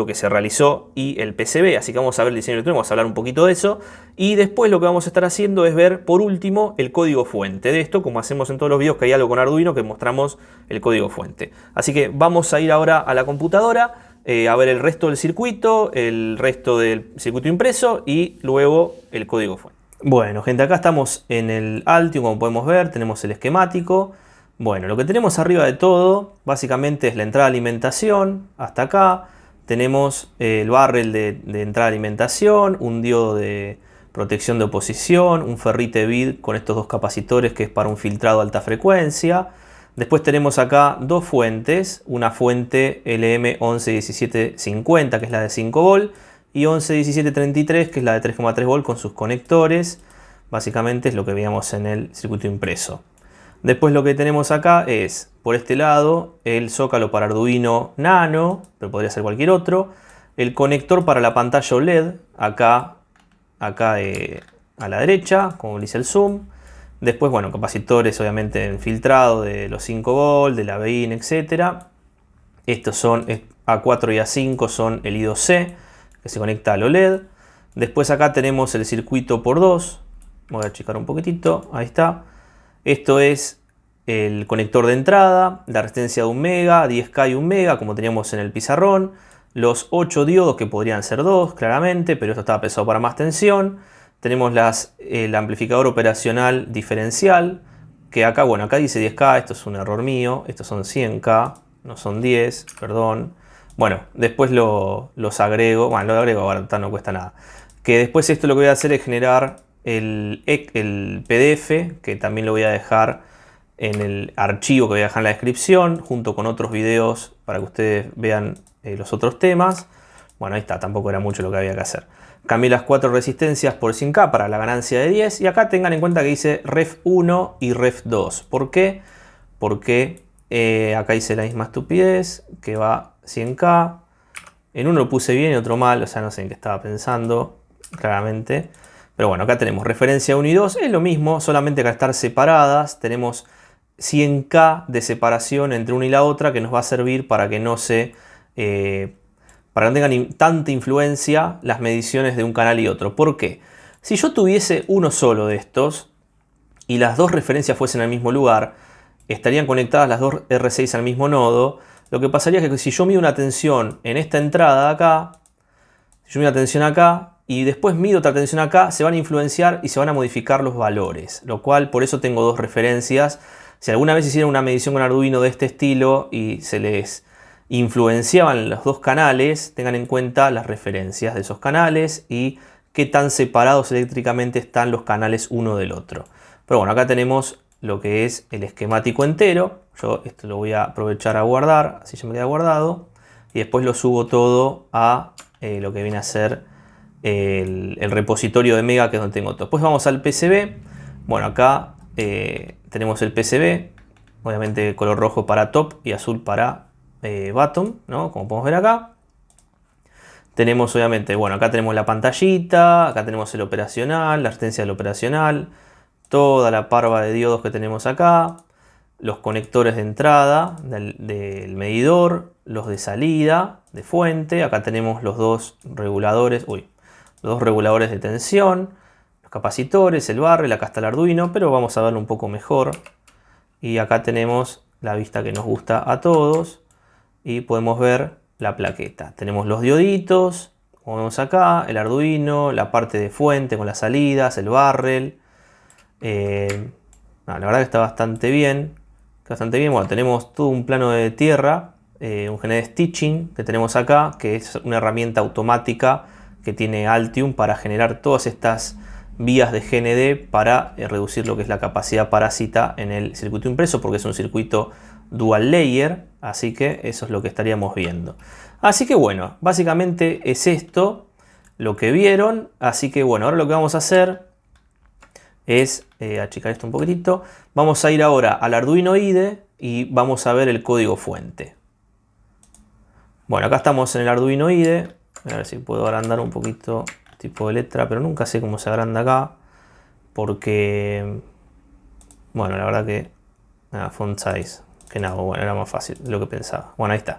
que se realizó y el PCB, así que vamos a ver el diseño electrónico, vamos a hablar un poquito de eso, y después lo que vamos a estar haciendo es ver por último el código fuente de esto, como hacemos en todos los videos que hay algo con Arduino que mostramos el código fuente. Así que vamos a ir ahora a la computadora, a ver el resto del circuito, el resto del circuito impreso y luego el código fuente. Bueno, gente, acá estamos en el Altium, como podemos ver, tenemos el esquemático. Bueno, lo que tenemos arriba de todo básicamente es la entrada de alimentación, hasta acá. Tenemos el barrel de entrada de alimentación, un diodo de protección de oposición, un ferrite vid con estos dos capacitores que es para un filtrado de alta frecuencia. Después tenemos acá dos fuentes, una fuente LM111750 que es la de 5 volt y 111733 que es la de 3,3 volt con sus conectores. Básicamente es lo que veíamos en el circuito impreso. Después lo que tenemos acá es, por este lado, el zócalo para Arduino Nano, pero podría ser cualquier otro. El conector para la pantalla OLED, acá a la derecha, como dice el zoom. Después, bueno, capacitores obviamente en filtrado de los 5 volt, de la BIN, etc. Estos son A4 y A5, son el I2C, que se conecta al OLED. Después acá tenemos el circuito por 2. Voy a achicar un poquitito, ahí está. Esto es el conector de entrada, la resistencia de 1 mega, 10K y 1 mega, como teníamos en el pizarrón. Los 8 diodos, que podrían ser 2, claramente, pero esto estaba pensado para más tensión. Tenemos el amplificador operacional diferencial, que acá, bueno, acá dice 10K, esto es un error mío. Estos son 100K, no son 10, perdón. Bueno, después los agrego, bueno, lo agrego ahora, no cuesta nada. Que después esto lo que voy a hacer es generar el PDF, que también lo voy a dejar en el archivo que voy a dejar en la descripción, junto con otros videos para que ustedes vean los otros temas. Bueno, ahí está, tampoco era mucho lo que había que hacer. Cambié las 4 resistencias por 100K para la ganancia de 10. Y acá tengan en cuenta que dice Ref 1 y Ref 2. ¿Por qué? Porque acá hice la misma estupidez, que va 100K. En uno lo puse bien y otro mal, o sea, no sé en qué estaba pensando, claramente. Pero bueno, acá tenemos referencia 1 y 2, es lo mismo, solamente que al estar separadas tenemos 100K de separación entre una y la otra, que nos va a servir para que no tengan tanta influencia las mediciones de un canal y otro. ¿Por qué? Si yo tuviese uno solo de estos y las dos referencias fuesen al mismo lugar, estarían conectadas las dos R6 al mismo nodo lo que pasaría es que si yo mido una tensión en esta entrada de acá, si yo mido una tensión acá y después mido otra tensión acá, se van a influenciar y se van a modificar los valores. Lo cual, por eso tengo dos referencias. Si alguna vez hicieron una medición con Arduino de este estilo y se les influenciaban los dos canales, tengan en cuenta las referencias de esos canales y qué tan separados eléctricamente están los canales uno del otro. Pero bueno, acá tenemos lo que es el esquemático entero. Yo esto lo voy a aprovechar a guardar, así ya me queda guardado. Y después lo subo todo a lo que viene a ser el repositorio de Mega, que es donde tengo todo. Después vamos al PCB. Bueno, acá tenemos el PCB. Obviamente color rojo para top y azul para bottom, ¿no? Como podemos ver acá. Tenemos obviamente, bueno, acá tenemos la pantallita, acá tenemos el operacional, la resistencia del operacional, toda la parva de diodos que tenemos acá, los conectores de entrada del medidor, los de salida, de fuente, acá tenemos los dos reguladores, los dos reguladores de tensión, los capacitores, el barrel, acá está el Arduino, pero vamos a verlo un poco mejor. Y acá tenemos la vista que nos gusta a todos y podemos ver la plaqueta. Tenemos los dioditos, como vemos acá, el Arduino, la parte de fuente con las salidas, el barrel. La verdad que está bastante bien. Bueno, tenemos todo un plano de tierra, un GND Stitching que tenemos acá, que es una herramienta automática que tiene Altium para generar todas estas vías de GND para reducir lo que es la capacidad parásita en el circuito impreso, porque es un circuito dual layer, así que eso es lo que estaríamos viendo. Así que bueno, básicamente es esto lo que vieron. Así que bueno, ahora lo que vamos a hacer es achicar esto un poquitito. Vamos a ir ahora al Arduino IDE y vamos a ver el código fuente. Bueno, acá estamos en el Arduino IDE. A ver si puedo agrandar un poquito el tipo de letra, pero nunca sé cómo se agranda acá, porque bueno, la verdad que font size, que nada, bueno, era más fácil de lo que pensaba. Bueno, ahí está.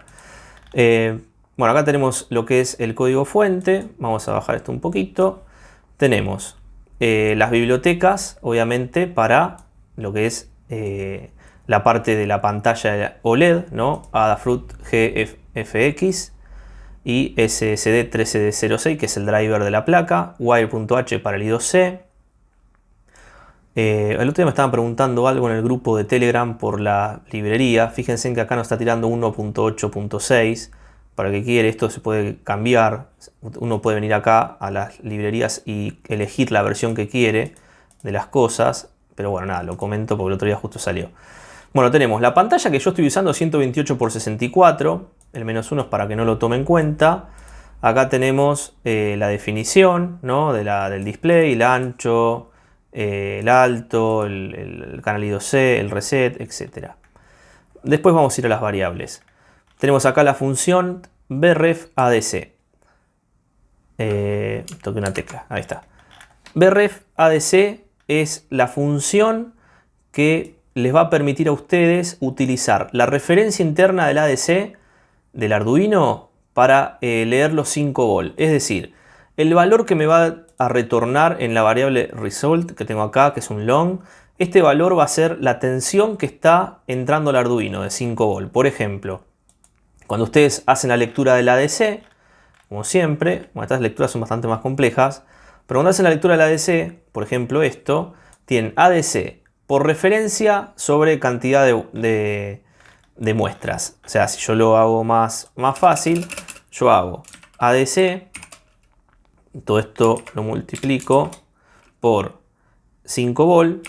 Bueno, acá tenemos lo que es el código fuente. Vamos a bajar esto un poquito. Tenemos las bibliotecas, obviamente, para lo que es la parte de la pantalla OLED, ¿no? Adafruit GFX y SSD 13D06, que es el driver de la placa. Wire.h para el I2C. El otro día me estaban preguntando algo en el grupo de Telegram por la librería. Fíjense en que acá nos está tirando 1.8.6. Para el que quiere, esto se puede cambiar. Uno puede venir acá a las librerías y elegir la versión que quiere de las cosas. Pero bueno, nada, lo comento porque el otro día justo salió. Bueno, tenemos la pantalla que yo estoy usando 128x64. El -1 es para que no lo tome en cuenta. Acá tenemos la definición, ¿no? del display, el ancho, el alto, el canal I2C, el reset, etc. Después vamos a ir a las variables. Tenemos acá la función bref_adc. Toqué una tecla, ahí está. bref_adc es la función que les va a permitir a ustedes utilizar la referencia interna del ADC del Arduino para leer los 5 volt. Es decir, el valor que me va a retornar en la variable result que tengo acá, que es un long, este valor va a ser la tensión que está entrando al Arduino de 5 volt. Por ejemplo, cuando ustedes hacen la lectura del ADC, como siempre, bueno, estas lecturas son bastante más complejas, pero cuando hacen la lectura del ADC, por ejemplo esto, tienen ADC por referencia sobre cantidad de muestras. O sea, si yo lo hago más fácil, yo hago ADC, todo esto lo multiplico por 5 volt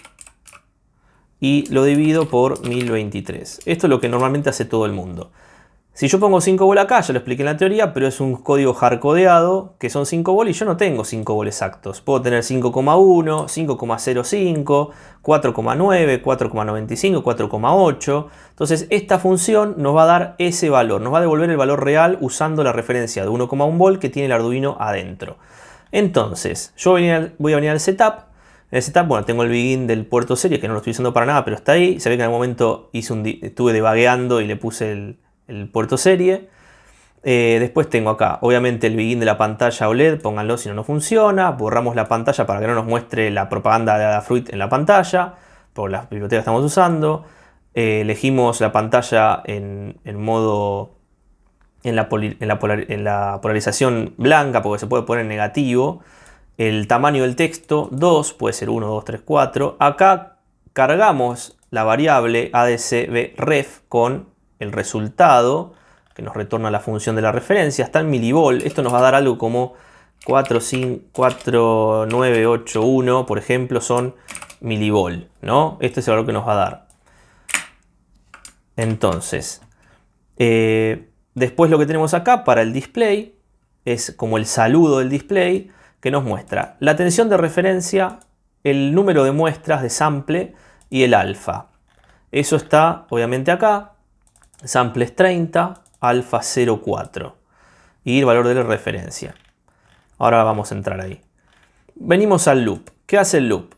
y lo divido por 1023. Esto es lo que normalmente hace todo el mundo. Si yo pongo 5 volt acá, ya lo expliqué en la teoría, pero es un código hardcodeado que son 5 volt y yo no tengo 5 volt exactos. Puedo tener 5,1, 5,05, 4,9, 4,95, 4,8. Entonces esta función nos va a dar ese valor, nos va a devolver el valor real usando la referencia de 1,1 volt que tiene el Arduino adentro. Entonces, yo voy a venir al setup. En el setup, bueno, tengo el begin del puerto serie, que no lo estoy usando para nada, pero está ahí. Se ve que en algún momento estuve debugueando y le puse el puerto serie. Después tengo acá, obviamente, el begin de la pantalla OLED. Pónganlo si no funciona. Borramos la pantalla para que no nos muestre la propaganda de Adafruit en la pantalla, por las bibliotecas que estamos usando. Elegimos la pantalla en modo, en la polarización blanca, porque se puede poner negativo. El tamaño del texto 2, puede ser 1, 2, 3, 4. Acá cargamos la variable ADCBref con el resultado que nos retorna la función de la referencia. Está en milivol. Esto nos va a dar algo como 4981, por ejemplo, son milivol, ¿no? Este es el valor que nos va a dar. Entonces, después lo que tenemos acá para el display es como el saludo del display, que nos muestra la tensión de referencia, el número de muestras de sample y el alfa. Eso está obviamente acá. Sample es 30, alfa 0,4 y el valor de la referencia. Ahora vamos a entrar ahí. Venimos al loop. ¿Qué hace el loop?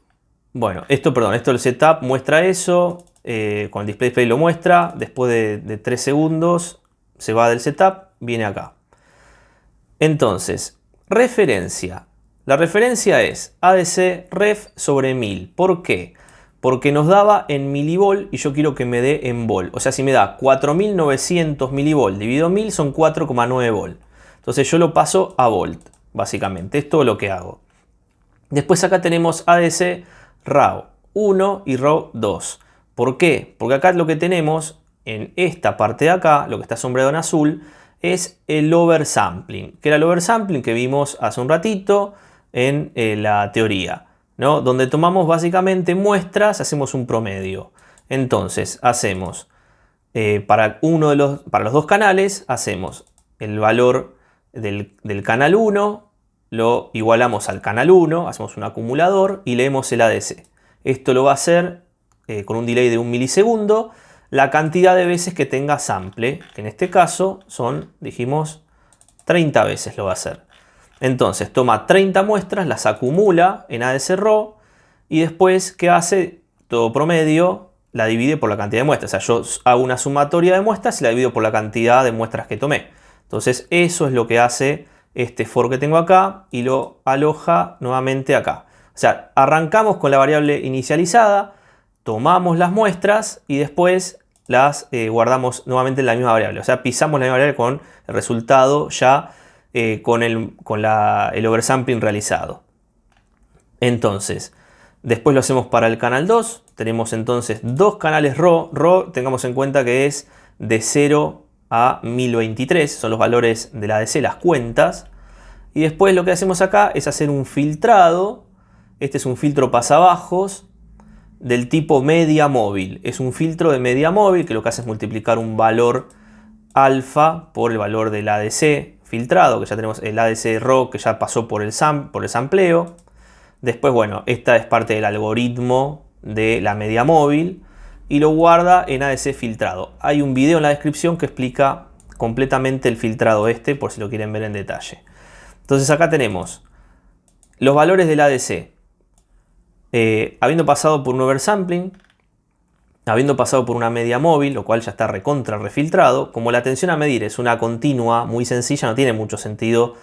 Bueno, esto el setup muestra eso. Con el display lo muestra. Después de 3 segundos se va del setup, viene acá. Entonces, referencia. La referencia es ADC ref sobre 1000. ¿Por qué? Porque nos daba en milivol y yo quiero que me dé en vol. O sea, si me da 4900 milivol dividido 1000 son 4,9 volt. Entonces yo lo paso a volt, básicamente. Es todo lo que hago. Después acá tenemos ADC RAW 1 y RAW 2. ¿Por qué? Porque acá lo que tenemos en esta parte de acá, lo que está sombreado en azul, es el oversampling. Que era el oversampling que vimos hace un ratito en la teoría, ¿no? Donde tomamos básicamente muestras, hacemos un promedio. Entonces hacemos, para los dos canales, hacemos el valor del canal 1, lo igualamos al canal 1, hacemos un acumulador y leemos el ADC. Esto lo va a hacer con un delay de 1 milisegundo, la cantidad de veces que tenga sample, que en este caso son, dijimos, 30 veces lo va a hacer. Entonces toma 30 muestras, las acumula en ADC RAW y después, ¿qué hace? Todo promedio la divide por la cantidad de muestras. O sea, yo hago una sumatoria de muestras y la divido por la cantidad de muestras que tomé. Entonces eso es lo que hace este for que tengo acá y lo aloja nuevamente acá. O sea, arrancamos con la variable inicializada, tomamos las muestras y después las guardamos nuevamente en la misma variable. O sea, pisamos la misma variable con el resultado ya con el oversampling realizado. Entonces, después lo hacemos para el canal 2. Tenemos entonces dos canales RAW. RAW, tengamos en cuenta que es de 0 a 1023. Son los valores de la ADC, las cuentas. Y después lo que hacemos acá es hacer un filtrado. Este es un filtro pasabajos del tipo media móvil. Es un filtro de media móvil que lo que hace es multiplicar un valor alfa por el valor del ADC filtrado, que ya tenemos el ADC RAW que ya pasó por el sampleo. Después, bueno, esta es parte del algoritmo de la media móvil y lo guarda en ADC filtrado. Hay un video en la descripción que explica completamente el filtrado por si lo quieren ver en detalle. Entonces acá tenemos los valores del ADC. Habiendo pasado por un oversampling, habiendo pasado por una media móvil, lo cual ya está recontra refiltrado, como la tensión a medir es una continua muy sencilla, no tiene mucho sentido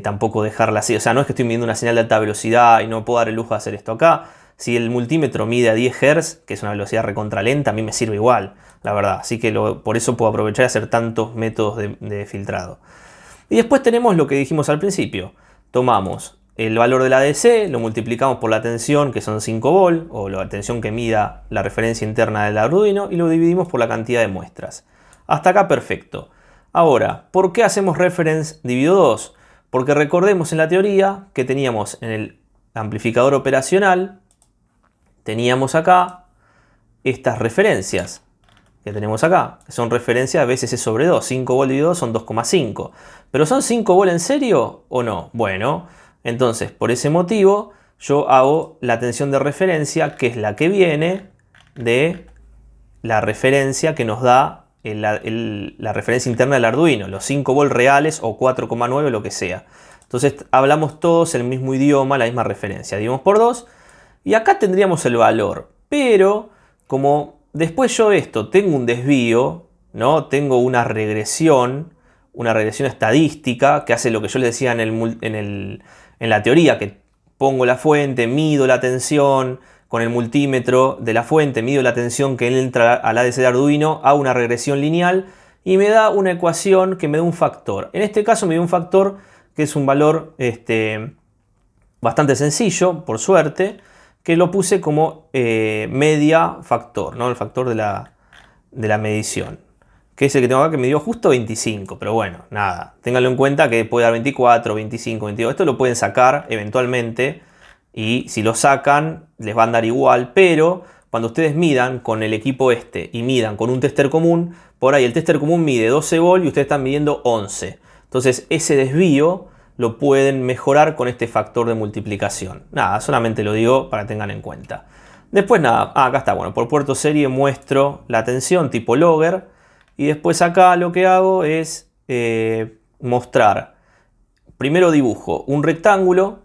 tampoco dejarla así. O sea, no es que estoy midiendo una señal de alta velocidad y no puedo dar el lujo de hacer esto acá. Si el multímetro mide a 10 Hz, que es una velocidad recontra lenta, a mí me sirve igual, la verdad. Así que por eso puedo aprovechar y hacer tantos métodos de filtrado. Y después tenemos lo que dijimos al principio. Tomamos el valor de la ADC, lo multiplicamos por la tensión, que son 5 volt, o la tensión que mida la referencia interna del Arduino, y lo dividimos por la cantidad de muestras. Hasta acá perfecto. Ahora, ¿por qué hacemos reference dividido 2? Porque recordemos en la teoría que teníamos en el amplificador operacional, teníamos acá estas referencias que tenemos acá, que son referencias a veces es sobre 2. 5 volt dividido 2 son 2,5. ¿Pero son 5 volt en serio o no? Bueno, entonces por ese motivo yo hago la tensión de referencia, que es la que viene de la referencia que nos da la referencia interna del Arduino, los 5 volt reales o 4,9, lo que sea. Entonces hablamos todos el mismo idioma, la misma referencia. Dividimos por 2 y acá tendríamos el valor. Pero como después yo tengo un desvío, ¿no? Tengo una regresión estadística que hace lo que yo les decía en la teoría, que pongo la fuente, mido la tensión, con el multímetro de la fuente, mido la tensión que entra al ADC de Arduino, hago una regresión lineal y me da una ecuación que me da un factor. En este caso me dio un factor que es un valor bastante sencillo, por suerte, que lo puse como media factor, ¿no? El factor de la medición, que es el que tengo acá, que me dio justo 25, pero bueno, nada, ténganlo en cuenta que puede dar 24, 25, 22, esto lo pueden sacar eventualmente y si lo sacan les va a dar igual, pero cuando ustedes midan con el equipo y midan con un tester común, por ahí el tester común mide 12 volt y ustedes están midiendo 11, entonces ese desvío lo pueden mejorar con este factor de multiplicación. Nada, solamente lo digo para que tengan en cuenta. Después nada, acá está, bueno, por puerto serie muestro la tensión tipo logger. Y después acá lo que hago es mostrar, primero dibujo un rectángulo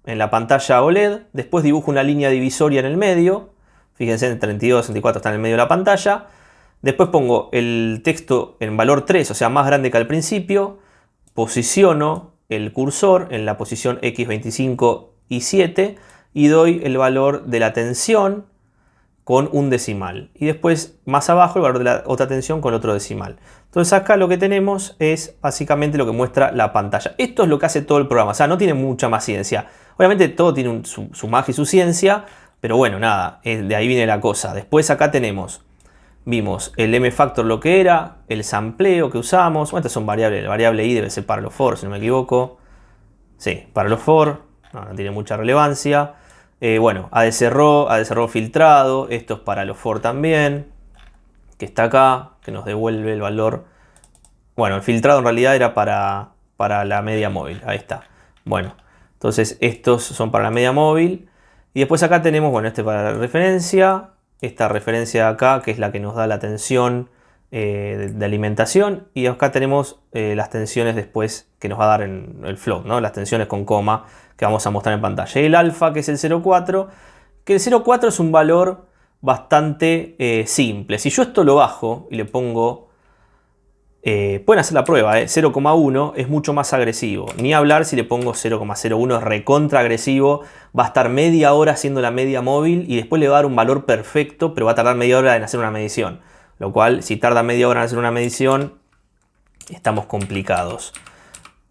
en la pantalla OLED, después dibujo una línea divisoria en el medio, fíjense en 32, 64 está en el medio de la pantalla, después pongo el texto en valor 3, o sea más grande que al principio, posiciono el cursor en la posición X, 25 y 7 y doy el valor de la tensión con un decimal. Y después más abajo el valor de la otra tensión con otro decimal. Entonces acá lo que tenemos es básicamente lo que muestra la pantalla. Esto es lo que hace todo el programa. O sea, no tiene mucha más ciencia. Obviamente todo tiene su magia y su ciencia. Pero bueno, nada, de ahí viene la cosa. Después acá vimos el M-Factor lo que era, el sampleo que usamos. Bueno, estas son variables. La variable I debe ser para los for, si no me equivoco. Sí, para los for. No tiene mucha relevancia. Bueno, ADC RAW filtrado, esto es para los for también, que está acá, que nos devuelve el valor. Bueno, el filtrado en realidad era para la media móvil, ahí está. Bueno, entonces estos son para la media móvil. Y después acá tenemos, bueno, este para la referencia, esta referencia de acá, que es la que nos da la tensión de alimentación. Y acá tenemos las tensiones después que nos va a dar en el float, ¿no? Las tensiones con coma que vamos a mostrar en pantalla. Y el alfa, que es el 0,4, que el 0,4 es un valor bastante simple. Si yo esto lo bajo y le pongo, pueden hacer la prueba, 0,1 es mucho más agresivo. Ni hablar si le pongo 0,01, es recontra agresivo. Va a estar media hora haciendo la media móvil y después le va a dar un valor perfecto, pero va a tardar media hora en hacer una medición. Lo cual, si tarda media hora en hacer una medición, estamos complicados.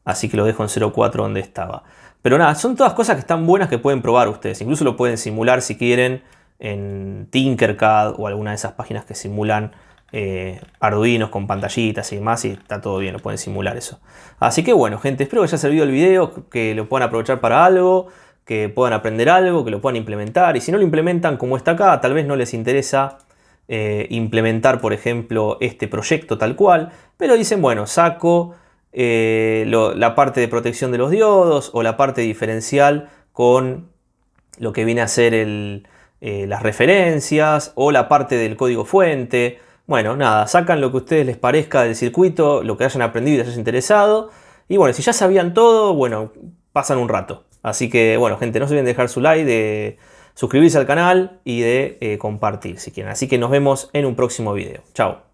Así que lo dejo en 0,4 donde estaba. Pero nada, son todas cosas que están buenas que pueden probar ustedes. Incluso lo pueden simular si quieren en Tinkercad o alguna de esas páginas que simulan Arduinos con pantallitas y demás. Y está todo bien, lo pueden simular eso. Así que bueno, gente, espero que haya servido el video, que lo puedan aprovechar para algo, que puedan aprender algo, que lo puedan implementar. Y si no lo implementan como está acá, tal vez no les interesa implementar, por ejemplo, este proyecto tal cual. Pero dicen, bueno, saco la parte de protección de los diodos o la parte diferencial con lo que viene a ser las referencias o la parte del código fuente. Bueno, nada, sacan lo que a ustedes les parezca del circuito, lo que hayan aprendido y les haya interesado. Y bueno, si ya sabían todo, bueno, pasan un rato. Así que bueno, gente, no se olviden de dejar su like, de suscribirse al canal y de compartir si quieren. Así que nos vemos en un próximo video. Chao.